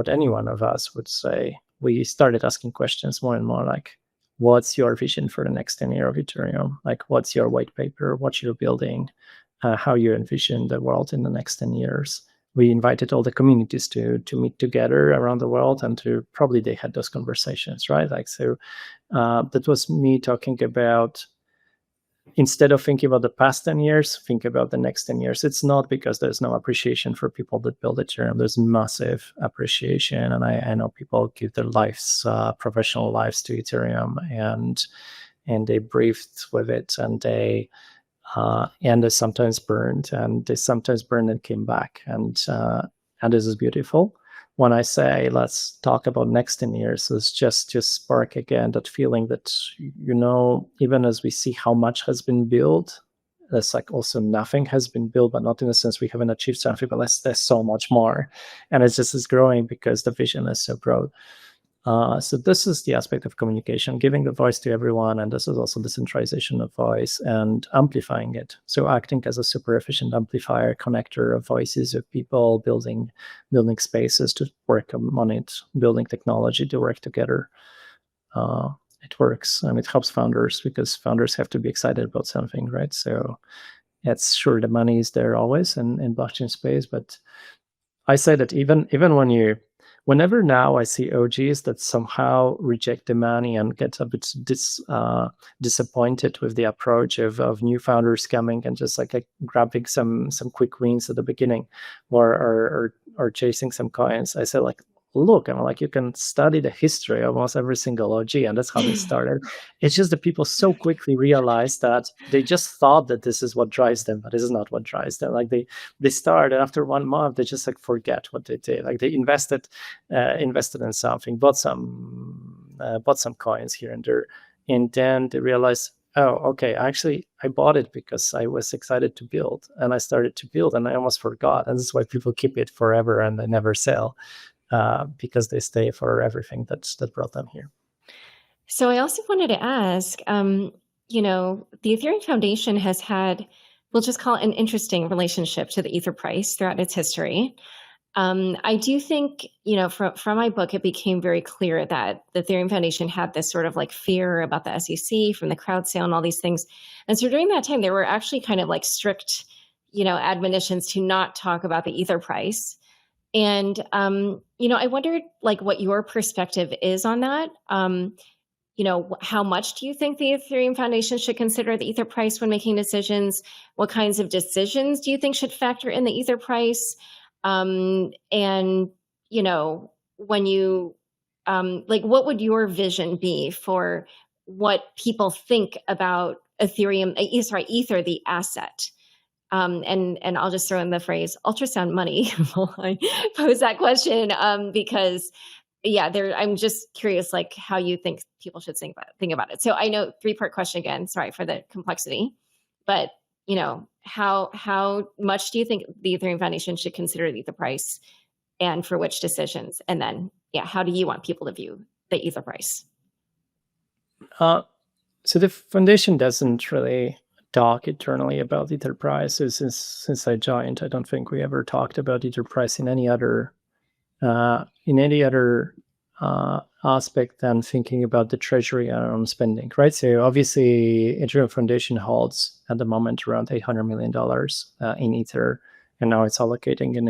any one of us would say, we started asking questions more and more like, what's your vision for the next 10 years of Ethereum? Like, what's your white paper? What you're building? How you envision the world in the next 10 years? We invited all the communities to meet together around the world, and probably they had those conversations, right? Like, so that was me talking about, instead of thinking about the past 10 years, think about the next 10 years. It's not because there's no appreciation for people that build Ethereum. There's massive appreciation. And I know people give their lives, professional lives to Ethereum, and they breathed with it, and they sometimes burned, and they sometimes burned and came back. And this is beautiful. When I say let's talk about next 10 years, it's just to spark again that feeling that, even as we see how much has been built, there's like also nothing has been built, but not in the sense we haven't achieved something, but there's so much more. And it's just is growing because the vision is so broad. So this is the aspect of communication, giving the voice to everyone, and this is also decentralization of voice and amplifying it. So acting as a super efficient amplifier, connector of voices of people, building spaces to work on it, building technology to work together. It works, and it helps founders, because founders have to be excited about something, right? So it's sure the money is there always in blockchain space, but I say that even whenever now I see OGs that somehow reject the money and get a bit disappointed with the approach of new founders coming and just like grabbing some quick wins at the beginning, or chasing some coins, I say like, look, I'm like, you can study the history of almost every single OG, and that's how they started. It's just that people so quickly realize that they just thought that this is what drives them, but this is not what drives them. Like they started, after 1 month, they just like forget what they did. Like they invested in something, bought some coins here and there, and then they realized, oh, okay, actually, I bought it because I was excited to build, and I started to build, and I almost forgot. And this is why people keep it forever and they never sell. Because they stay for everything that brought them here. So I also wanted to ask, the Ethereum Foundation has had, we'll just call it an interesting relationship to the Ether price throughout its history. I do think, from my book, it became very clear that the Ethereum Foundation had this sort of like fear about the SEC from the crowd sale and all these things. And so during that time, there were actually kind of like strict, admonitions to not talk about the Ether price. And, I wondered like what your perspective is on that. How much do you think the Ethereum Foundation should consider the Ether price when making decisions? What kinds of decisions do you think should factor in the Ether price? And, when you, what would your vision be for what people think about Ether, the asset? And I'll just throw in the phrase ultrasound money while I pose that question, because I'm just curious, like how you think people should think about it. So I know 3-part question again, sorry for the complexity, but how much do you think the Ethereum Foundation should consider the Ether price, and for which decisions? And then, how do you want people to view the Ether price? So the foundation doesn't really talk eternally about Ether price. So since I joined, I don't think we ever talked about Ether price in any other aspect than thinking about the treasury and spending, right? So obviously, Ethereum Foundation holds at the moment around $800 million in Ether, and now it's allocating it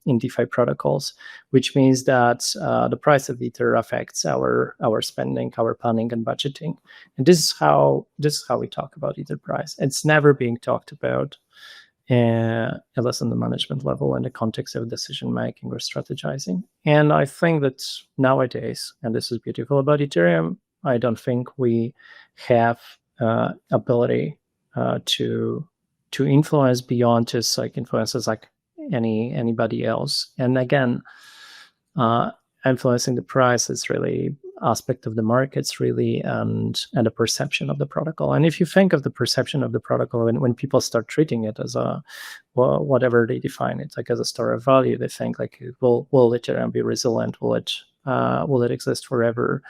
in DeFi protocols, which means that the price of Ether affects our spending, our planning, and budgeting. And this is how we talk about Ether price. It's never being talked about unless on the management level in the context of decision making or strategizing. And I think that nowadays, and this is beautiful about Ethereum, I don't think we have ability to influence beyond just like influences like anybody else. And again, influencing the price is really aspect of the markets, really, and the perception of the protocol. And if you think of the perception of the protocol, when people start treating it as whatever they define it, like as a store of value, they think like, will Ethereum be resilient? Will it exist forever?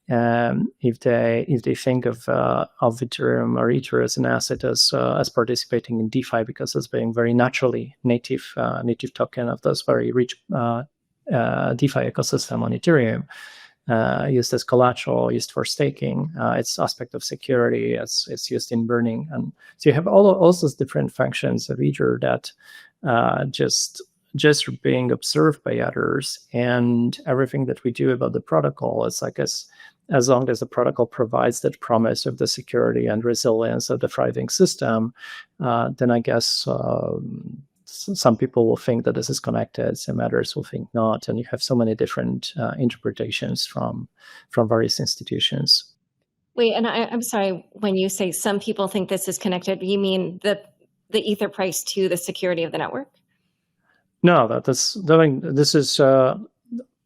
If they think of Ethereum or Ether as an asset as participating in DeFi because it's being very naturally native token of this very rich DeFi ecosystem on Ethereum, used as collateral, used for staking, its aspect of security, it's used in burning, and so you have all those different functions of Ether that just being observed by others, and everything that we do about the protocol is like as long as the protocol provides that promise of the security and resilience of the thriving system, then I guess some people will think that this is connected, some others will think not, and you have so many different interpretations from various institutions. Wait, and I'm sorry, when you say some people think this is connected, you mean the Ether price to the security of the network? No, this is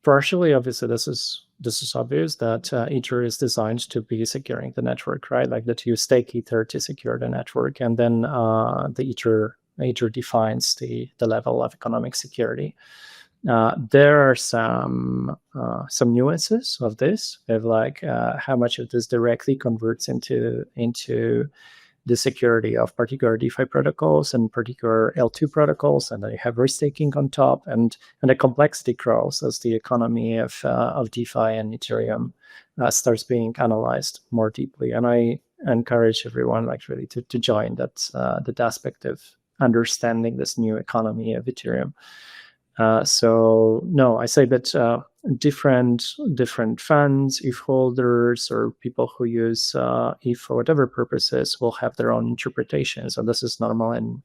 partially, obviously, this is obvious that Ether is designed to be securing the network, right? Like that you stake Ether to secure the network, and then the Ether defines the level of economic security. There are some nuances of this, of like how much of this directly converts into the security of particular DeFi protocols and particular L2 protocols, and then you have restaking on top, and the complexity grows as the economy of DeFi and Ethereum starts being analyzed more deeply. And I encourage everyone like really to join that aspect of understanding this new economy of Ethereum. So no, I say that different funds, ETH holders, or people who use ETH for whatever purposes will have their own interpretations, and this is normal in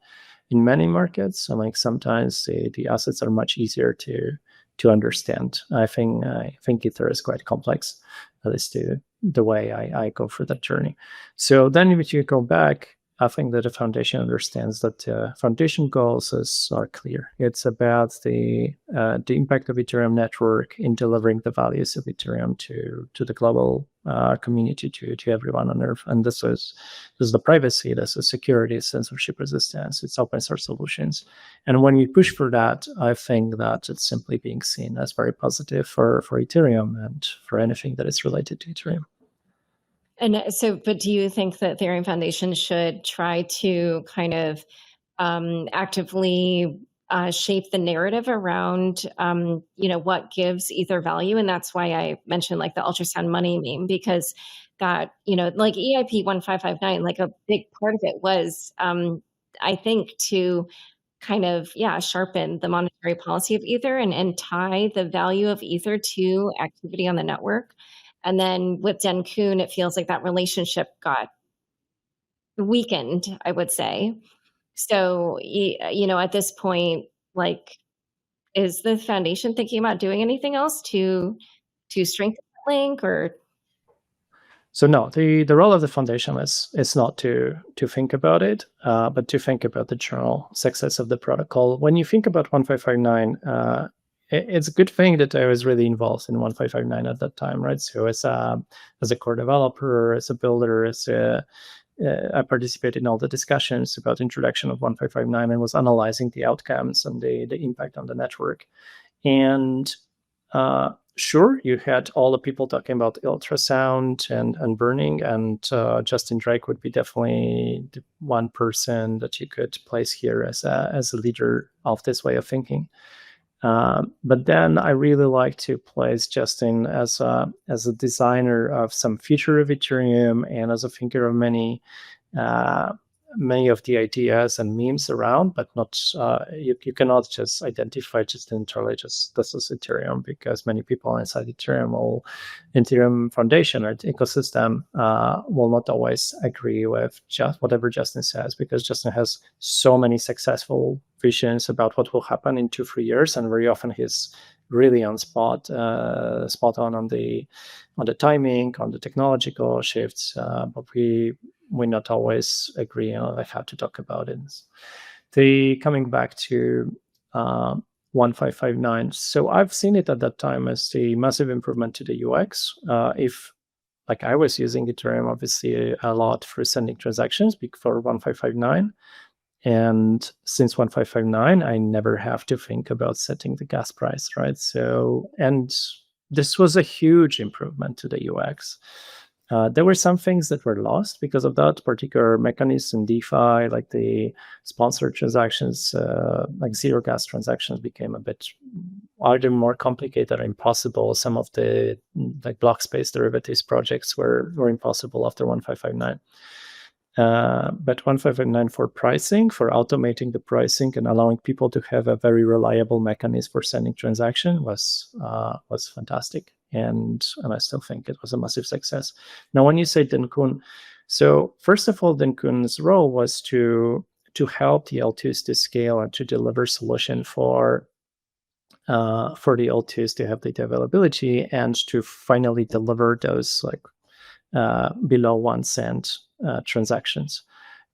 many markets. So like sometimes the assets are much easier to understand. I think Ether is quite complex, at least the way I go through that journey. So then if you go back, I think that the foundation understands that foundation goals are clear. It's about the impact of Ethereum network in delivering the values of Ethereum to the global community, to everyone on Earth. And this is the privacy, this is security, censorship resistance, it's open source solutions. And when we push for that, I think that it's simply being seen as very positive for Ethereum and for anything that is related to Ethereum. And so, but do you think that Ethereum Foundation should try to kind of actively shape the narrative around, what gives Ether value? And that's why I mentioned like the ultrasound money meme, because that, like EIP 1559, like a big part of it was, I think, to kind of, sharpen the monetary policy of Ether and tie the value of Ether to activity on the network. And then with Denkun, it feels like that relationship got weakened, I would say. So, at this point, like, is the foundation thinking about doing anything else to strengthen that link, or? So no, the role of the foundation is not to think about it, but to think about the general success of the protocol. When you think about 1559, it's a good thing that I was really involved in 1559 at that time, right? So as a core developer, as a builder, I participated in all the discussions about introduction of 1559 and was analyzing the outcomes and the impact on the network. And sure, you had all the people talking about ultrasound and burning, and Justin Drake would be definitely the one person that you could place here as a leader of this way of thinking. But then I really like to place Justin as a designer of some future of Ethereum and as a thinker of many many of the ideas and memes around, but not you cannot just identify just entirely just this is Ethereum, because many people inside Ethereum or Ethereum Foundation or ecosystem will not always agree with just whatever Justin says, because Justin has so many successful visions about what will happen in 2-3 years, and very often he's really on spot on the timing, on the technological shifts, but we not always agree on how to talk about it. Coming back to 1559, so I've seen it at that time as a massive improvement to the UX. If like I was using Ethereum obviously a lot for sending transactions before 1559. And since 1559, I never have to think about setting the gas price, right? So, and this was a huge improvement to the UX. There were some things that were lost because of that particular mechanism in DeFi, like the sponsored transactions, like zero gas transactions became a bit either more complicated or impossible. Some of the like block space derivatives projects were impossible after 1559. But 1559 for pricing, for automating the pricing and allowing people to have a very reliable mechanism for sending transaction was fantastic, and I still think it was a massive success. Now, when you say Denkun, so first of all, Denkun's role was to help the L2s to scale and to deliver solution for the L2s to have data availability and to finally deliver those like below 1 cent transactions.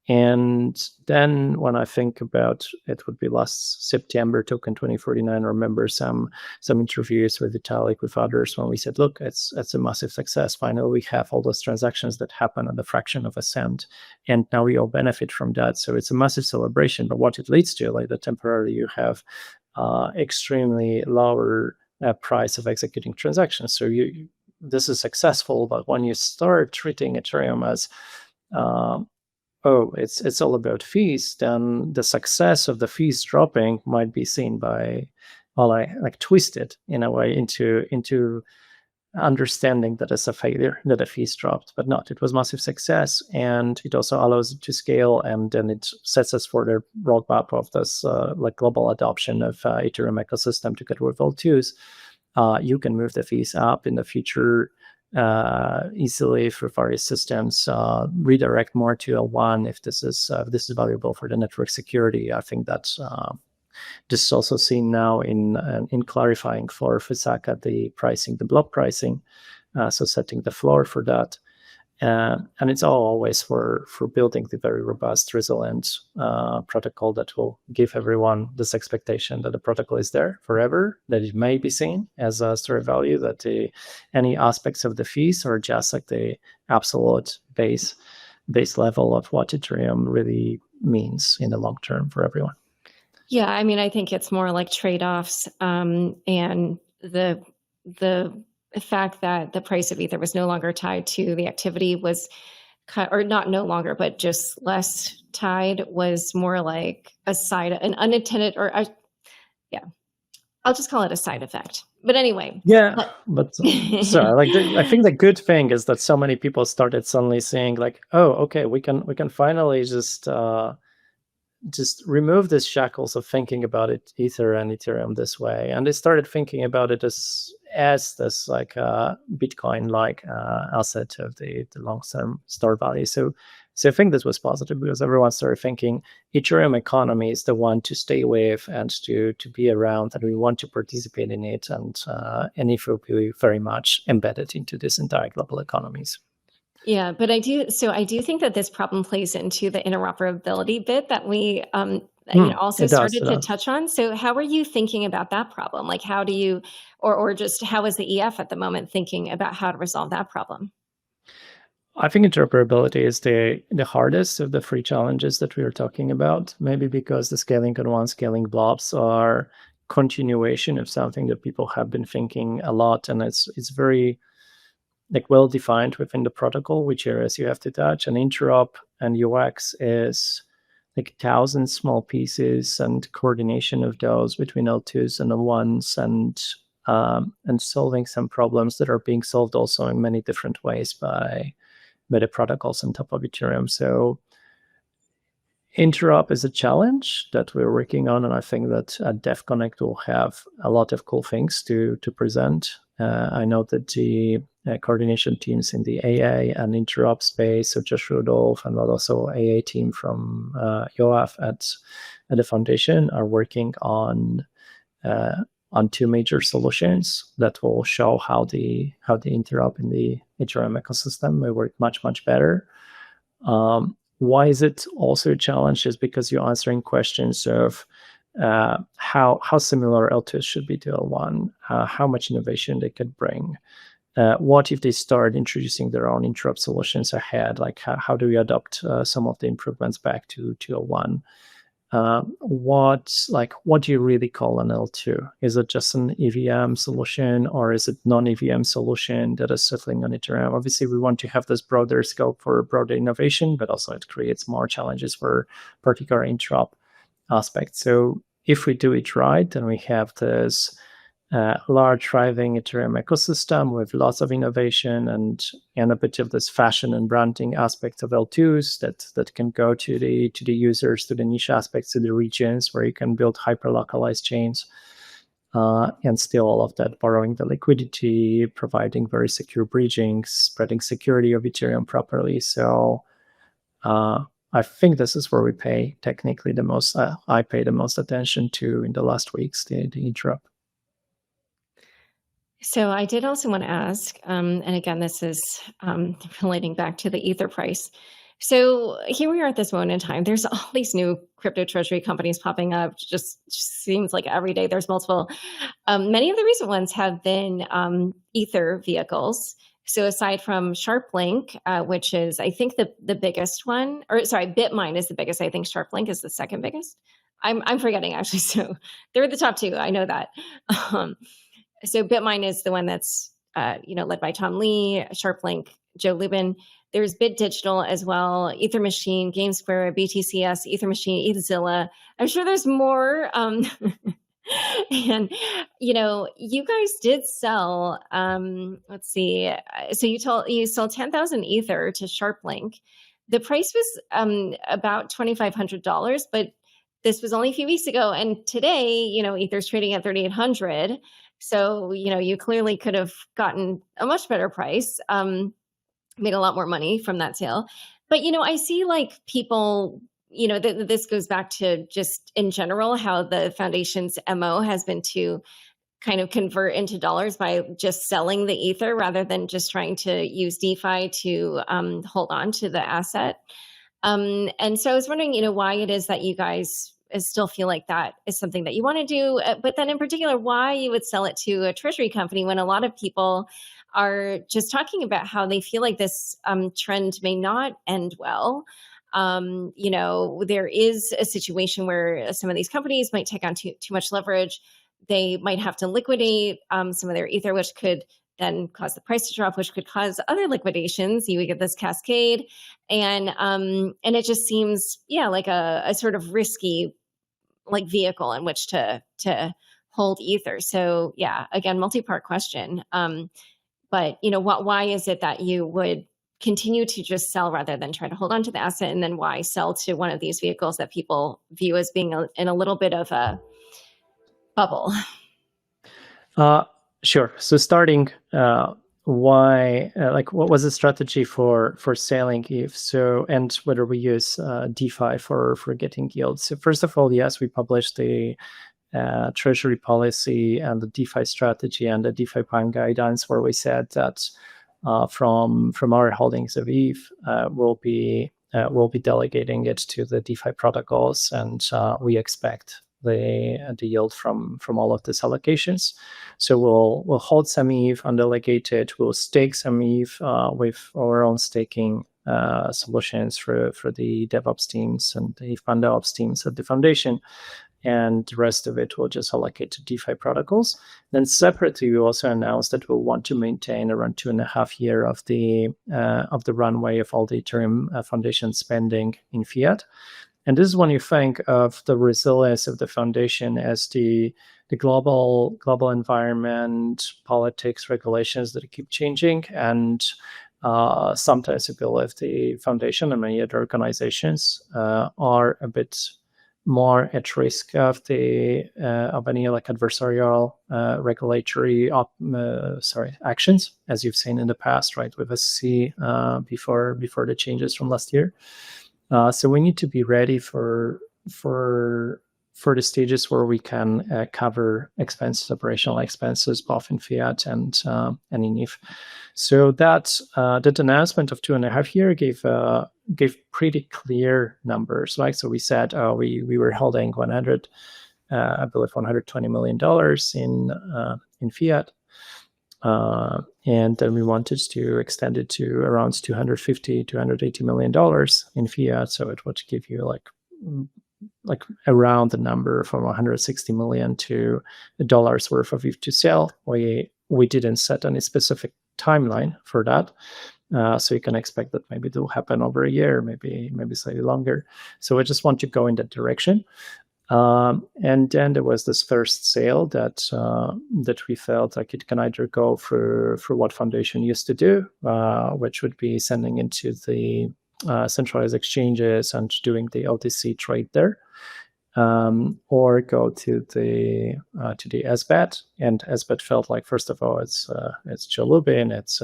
And then when I think about it, would be last September, Token 2049. I remember some interviews with Vitalik, with others, when we said, look, it's a massive success. Finally, we have all those transactions that happen at a fraction of a cent, and now we all benefit from that. So it's a massive celebration. But what it leads to, like that temporarily you have extremely lower price of executing transactions. So this is successful, but when you start treating Ethereum as it's all about fees, then the success of the fees dropping might be seen by, like twisted in a way into understanding that it's a failure, that the fees dropped, but not. It was massive success, and it also allows it to scale, and then it sets us for the roadmap of this like global adoption of Ethereum ecosystem together with L2s. You can move the fees up in the future easily for various systems, redirect more to L1 if this is valuable for the network security. I think that's this is also seen now in clarifying for Fusaka the pricing, the block pricing, so setting the floor for that. And it's always for building the very robust, resilient protocol that will give everyone this expectation that the protocol is there forever, that it may be seen as a store of value, that any aspects of the fees are just like the absolute base level of what Ethereum really means in the long term for everyone. Yeah, I mean, I think it's more like trade-offs, and the fact that the price of Ether was no longer tied to the activity was or not no longer, but just less tied, was more like an unintended, I'll just call it a side effect. But anyway. Yeah, but sorry, like I think the good thing is that so many people started suddenly saying like, oh, okay, we can finally just remove these shackles of thinking about it, Ether and Ethereum this way, and they started thinking about it as this like Bitcoin like asset of the long-term store value. So I think this was positive because everyone started thinking Ethereum economy is the one to stay with and to be around, and we want to participate in it, and it will be very much embedded into this entire global economies. Yeah, but I do think that this problem plays into the interoperability bit that we also started to touch on. So how are you thinking about that problem? Like, how do you, or just how is the EF at the moment thinking about how to resolve that problem? I think interoperability is the hardest of the three challenges that we are talking about, maybe because the scaling on one, scaling blobs are continuation of something that people have been thinking a lot, and it's very like well defined within the protocol which areas you have to touch. And interop and UX is like 1,000 small pieces and coordination of those between L2s and L1s, and solving some problems that are being solved also in many different ways by the protocols on top of Ethereum. So Interop is a challenge that we're working on, and I think that Dev Connect will have a lot of cool things to present. I know that the coordination teams in the AA and interop space, so Josh Rudolph and also AA team from Yoav at the foundation, are working on two major solutions that will show how the interop in the Ethereum ecosystem may work much better. Why is it also a challenge? Is because you're answering questions of how similar L2s should be to L1, how much innovation they could bring. What if they start introducing their own interrupt solutions ahead? Like how do we adopt some of the improvements back to L1? What do you really call an L2? Is it just an EVM solution, or is it non-EVM solution that is settling on Ethereum? Obviously, we want to have this broader scope for broader innovation, but also it creates more challenges for particular interop aspects. So if we do it right, then we have this large thriving Ethereum ecosystem with lots of innovation and a bit of this fashion and branding aspect of L2s that can go to the users, to the niche aspects, to the regions where you can build hyper localized chains, and still all of that borrowing the liquidity, providing very secure bridging, spreading security of Ethereum properly. So I think this is where we pay technically the most. I pay the most attention to in the last weeks, the interop. So I did also want to ask, and again, this is relating back to the Ether price. So here we are at this moment in time. There's all these new crypto treasury companies popping up. Just seems like every day there's multiple. Many of the recent ones have been Ether vehicles. So aside from SharpLink, which is, I think, the biggest one, or sorry, BitMine is the biggest. I think SharpLink is the second biggest. I'm forgetting, actually. So they're the top two. I know that. So BitMine is the one that's led by Tom Lee, SharpLink, Joe Lubin. There's Bit Digital as well, Ether Machine, GameSquare, BTCS, Ether Machine, ETHZilla. I'm sure there's more. And you guys did sell. Let's see. So you sold 10,000 Ether to SharpLink. The price was about $2,500, but this was only a few weeks ago. And today, Ether's trading at 3,800. So, you clearly could have gotten a much better price, made a lot more money from that sale. But, I see like people, this goes back to just in general, how the foundation's MO has been to kind of convert into dollars by just selling the Ether rather than just trying to use DeFi to hold on to the asset. And so I was wondering, why it is that you guys still feel like that is something that you want to do, but then in particular, why you would sell it to a treasury company when a lot of people are just talking about how they feel like this trend may not end well. There is a situation where some of these companies might take on too much leverage. They might have to liquidate some of their Ether, which could then cause the price to drop, which could cause other liquidations. You would get this cascade. And it just seems, like a sort of risky like vehicle in which to hold Ether. So again, multi-part question. But why is it that you would continue to just sell rather than try to hold on to the asset? And then why sell to one of these vehicles that people view as being in a little bit of a bubble? Sure. So starting, why, what was the strategy for selling ETH? So, and whether we use DeFi for getting yield. So first of all, yes, we published the treasury policy and the DeFi strategy and the DeFi plan guidance, where we said that from our holdings of ETH, we'll be delegating it to the DeFi protocols, and we expect the yield from all of these allocations. So we'll hold some ETH undelegated. We'll stake some ETH with our own staking solutions for the DevOps teams and the FundOps teams at the foundation. And the rest of it will just allocate to DeFi protocols. Then separately, we also announced that we'll want to maintain around 2.5 years of the runway of all the Ethereum Foundation spending in fiat. And this is when you think of the resilience of the foundation as the global environment, politics, regulations that keep changing, and sometimes we believe the foundation and many other organizations are a bit more at risk of any like adversarial regulatory actions, as you've seen in the past, right, with SEC before the changes from last year. So we need to be ready for the stages where we can cover operational expenses, both in fiat and in ETH. So that announcement of 2.5 years gave pretty clear numbers, right? So we said we were holding I believe $120 million in fiat, and then we wanted to extend it to around $280 million in fiat. So it would give you like around the number from 160 million to dollars worth of ETH to sell. We didn't set any specific timeline for that, so you can expect that maybe it will happen over a year, maybe slightly longer. So I just want to go in that direction. And then there was this first sale that we felt like it can either go for what foundation used to do, which would be sending into the centralized exchanges and doing the OTC trade there, or go to the SBET. And SBET felt like, first of all, it's Joe Lubin, it's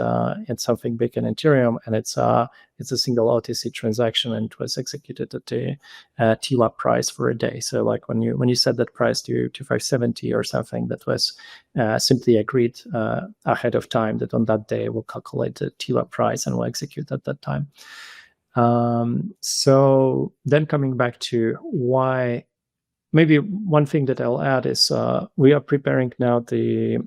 something big in Ethereum, and it's a single OTC transaction, and it was executed at the TLAP price for a day. So like when you set that price to 570 or something, that was simply agreed ahead of time that on that day we'll calculate the TLAP price and we'll execute at that time. So then coming back to why, maybe one thing that I'll add is we are preparing now the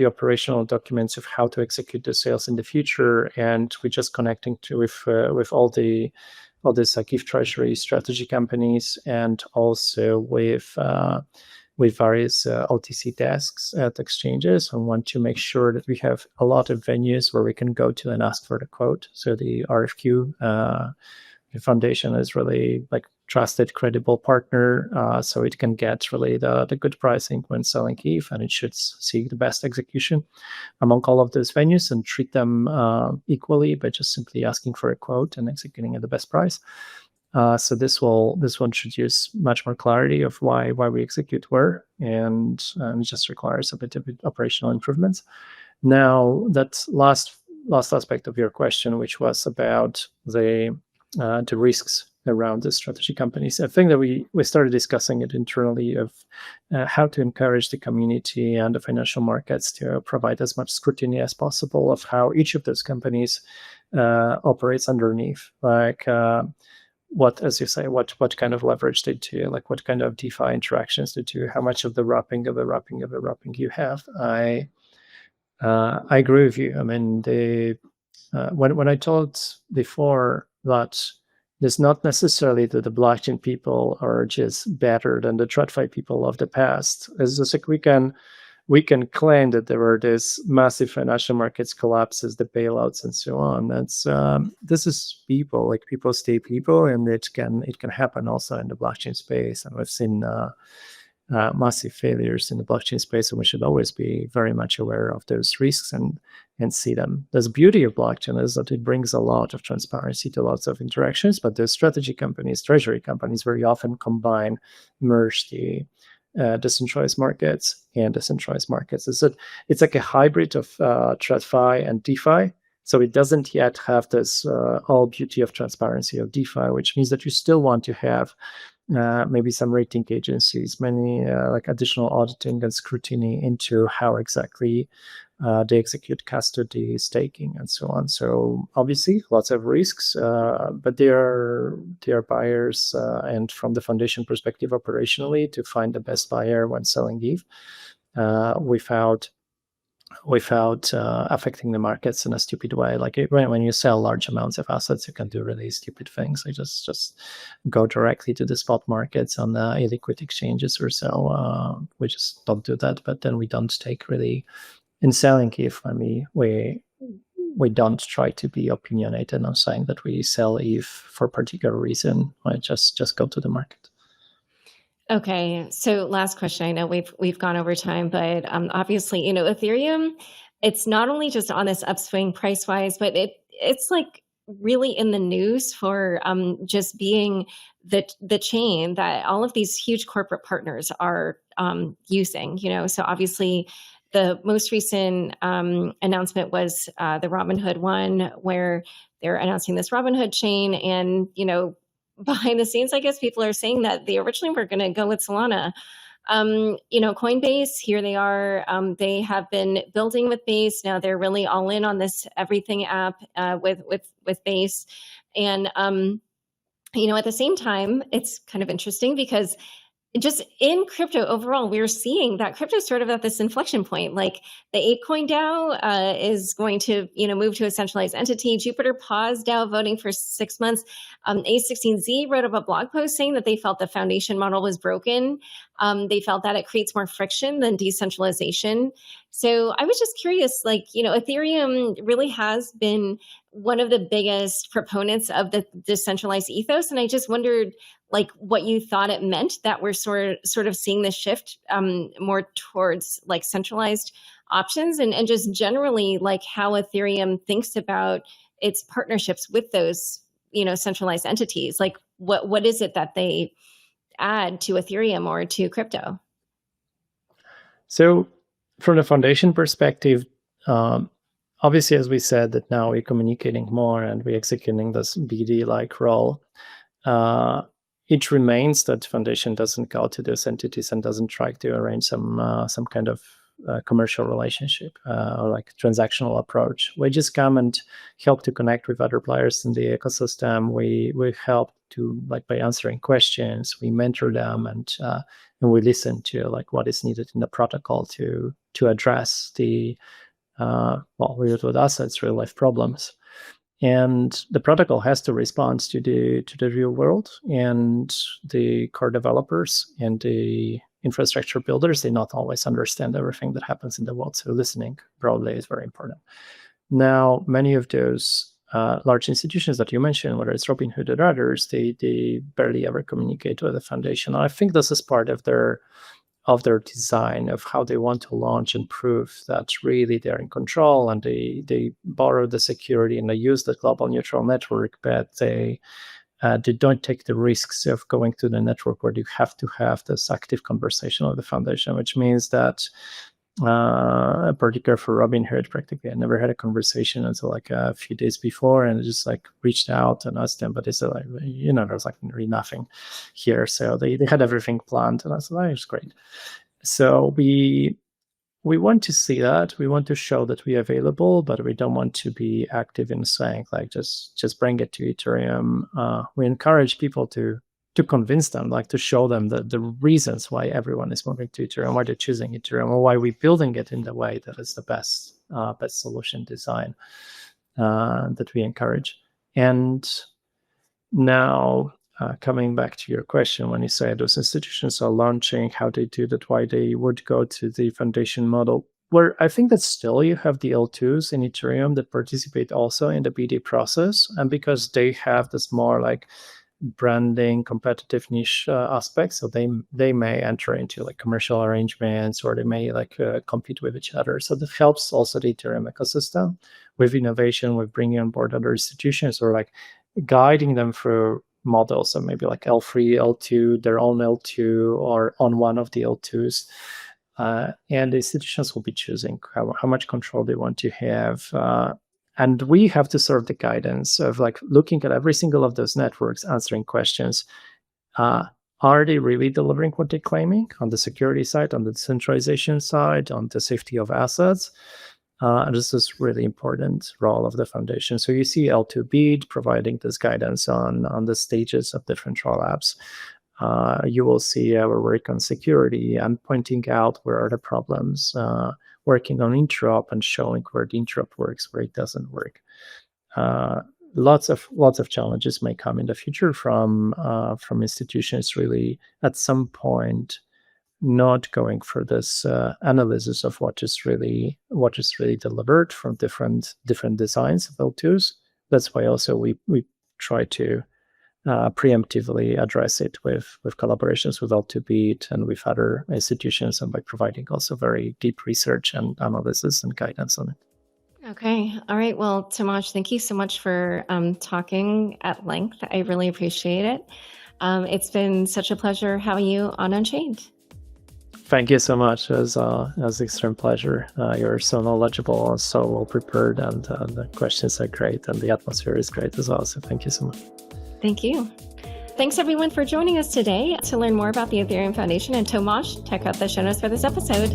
operational documents of how to execute the sales in the future, and we're just connecting with all these like ETH treasury strategy companies, and also with various OTC desks at exchanges. I want to make sure that we have a lot of venues where we can go to and ask for the quote. So the RFQ the foundation is really like trusted, credible partner, so it can get really the good pricing when selling ETH, and it should seek the best execution among all of those venues and treat them equally by just simply asking for a quote and executing at the best price. So this will introduce much more clarity of why we execute where, and it just requires a bit of operational improvements. Now, that last aspect of your question, which was about the risks around the strategy companies, I think that we started discussing it internally of how to encourage the community and the financial markets to provide as much scrutiny as possible of how each of those companies operates underneath, like what, as you say, what kind of leverage they do, like what kind of DeFi interactions they do, how much of the wrapping you have. I agree with you. I mean, when I told before that it's not necessarily that the blockchain people are just better than the TradFi people of the past. It's just like we can claim that there were these massive financial markets collapses, the bailouts, and so on. That's this is people, like people stay people, and it can happen also in the blockchain space. And we've seen massive failures in the blockchain space, and we should always be very much aware of those risks and see them. The beauty of blockchain is that it brings a lot of transparency to lots of interactions, but the strategy companies, treasury companies, very often merge the decentralized markets and decentralized markets. It's like a hybrid of TradFi and DeFi. So it doesn't yet have this all beauty of transparency of DeFi, which means that you still want to have maybe some rating agencies, many like additional auditing and scrutiny into how exactly they execute custody, staking, and so on. So obviously, lots of risks, but they are buyers, and from the foundation perspective, operationally, to find the best buyer when selling ETH without affecting the markets in a stupid way. Like when you sell large amounts of assets, you can do really stupid things. Like just go directly to the spot markets on the illiquid exchanges or so. We just don't do that. But then we don't take really, in selling ETH, we don't try to be opinionated on saying that we sell ETH for a particular reason. I just go to the market. Okay, so last question. I know we've gone over time, but obviously, Ethereum it's not only just on this upswing price wise, but it's like really in the news for just being the chain that all of these huge corporate partners are using. So obviously the most recent announcement was the Robinhood one, where they're announcing this Robinhood chain, and behind the scenes, I guess people are saying that they originally were going to go with Solana. Coinbase, here they are. They have been building with Base. Now they're really all in on this everything app with Base. And, at the same time, it's kind of interesting because just in crypto overall, we're seeing that crypto is sort of at this inflection point. Like the ApeCoin DAO is going to, move to a centralized entity. Jupiter paused DAO voting for 6 months. A16Z wrote up a blog post saying that they felt the foundation model was broken. They felt that it creates more friction than decentralization. So I was just curious, Ethereum really has been one of the biggest proponents of the decentralized ethos. And I just wondered, what you thought it meant that we're sort of seeing this shift more towards centralized options, and just generally how Ethereum thinks about its partnerships with those centralized entities. What is it that they add to Ethereum or to crypto? So from the foundation perspective, obviously, as we said, that now we're communicating more and we're executing this BD-like role. It remains that foundation doesn't go to those entities and doesn't try to arrange some kind of commercial relationship or transactional approach. We just come and help to connect with other players in the ecosystem. We help to by answering questions. We mentor them and we listen to what is needed in the protocol to address the real-world assets, real life problems. And the protocol has to respond to the real world, and the core developers and the infrastructure builders, they not always understand everything that happens in the world. So listening broadly is very important. Now, many of those large institutions that you mentioned, whether it's Robinhood or others, they barely ever communicate with the foundation. And I think this is part of their design of how they want to launch and prove that really they're in control, and they borrow the security and they use the global neutral network, but they don't take the risks of going to the network where you have to have this active conversation with the foundation, which means that particular for Robinhood, practically I never had a conversation until a few days before, and I just reached out and asked them, but they said there's really nothing here. So they had everything planned, and I said, it's great. So we want to see that. We want to show that we are available, but we don't want to be active in saying just bring it to Ethereum. We encourage people to convince them, to show them the reasons why everyone is moving to Ethereum, why they're choosing Ethereum, or why we're building it in the way that is the best solution design that we encourage. And now, coming back to your question, when you say those institutions are launching, how they do that, why they would go to the foundation model, where I think that still you have the L2s in Ethereum that participate also in the BD process, and because they have this more branding, competitive niche aspects, so they may enter into commercial arrangements, or they may compete with each other. So that helps also the Ethereum ecosystem with innovation, with bringing on board other institutions, or guiding them through models, so maybe L3, L2, their own L2, or on one of the L2s. And the institutions will be choosing how much control they want to have. And we have to serve the guidance of looking at every single of those networks, answering questions. Are they really delivering what they're claiming on the security side, on the decentralization side, on the safety of assets? And this is really important role of the foundation. So you see L2BEAD providing this guidance on the stages of different rollouts. You will see our work on security and pointing out where are the problems, working on interop and showing where the interop works, where it doesn't work. Lots of challenges may come in the future from institutions really at some point not going for this analysis of what is really delivered from different designs of L2s. That's why also we try to preemptively address it with collaborations with L2Beat and with other institutions, and by providing also very deep research and analysis and guidance on it. Okay. All right. Well, Tomasz, thank you so much for talking at length. I really appreciate it. It's been such a pleasure having you on Unchained. Thank you so much. It was an extreme pleasure. You're so knowledgeable and so well prepared, and the questions are great, and the atmosphere is great as well. So thank you so much. Thank you. Thanks everyone for joining us today. To learn more about the Ethereum Foundation and Tomasz, check out the show notes for this episode.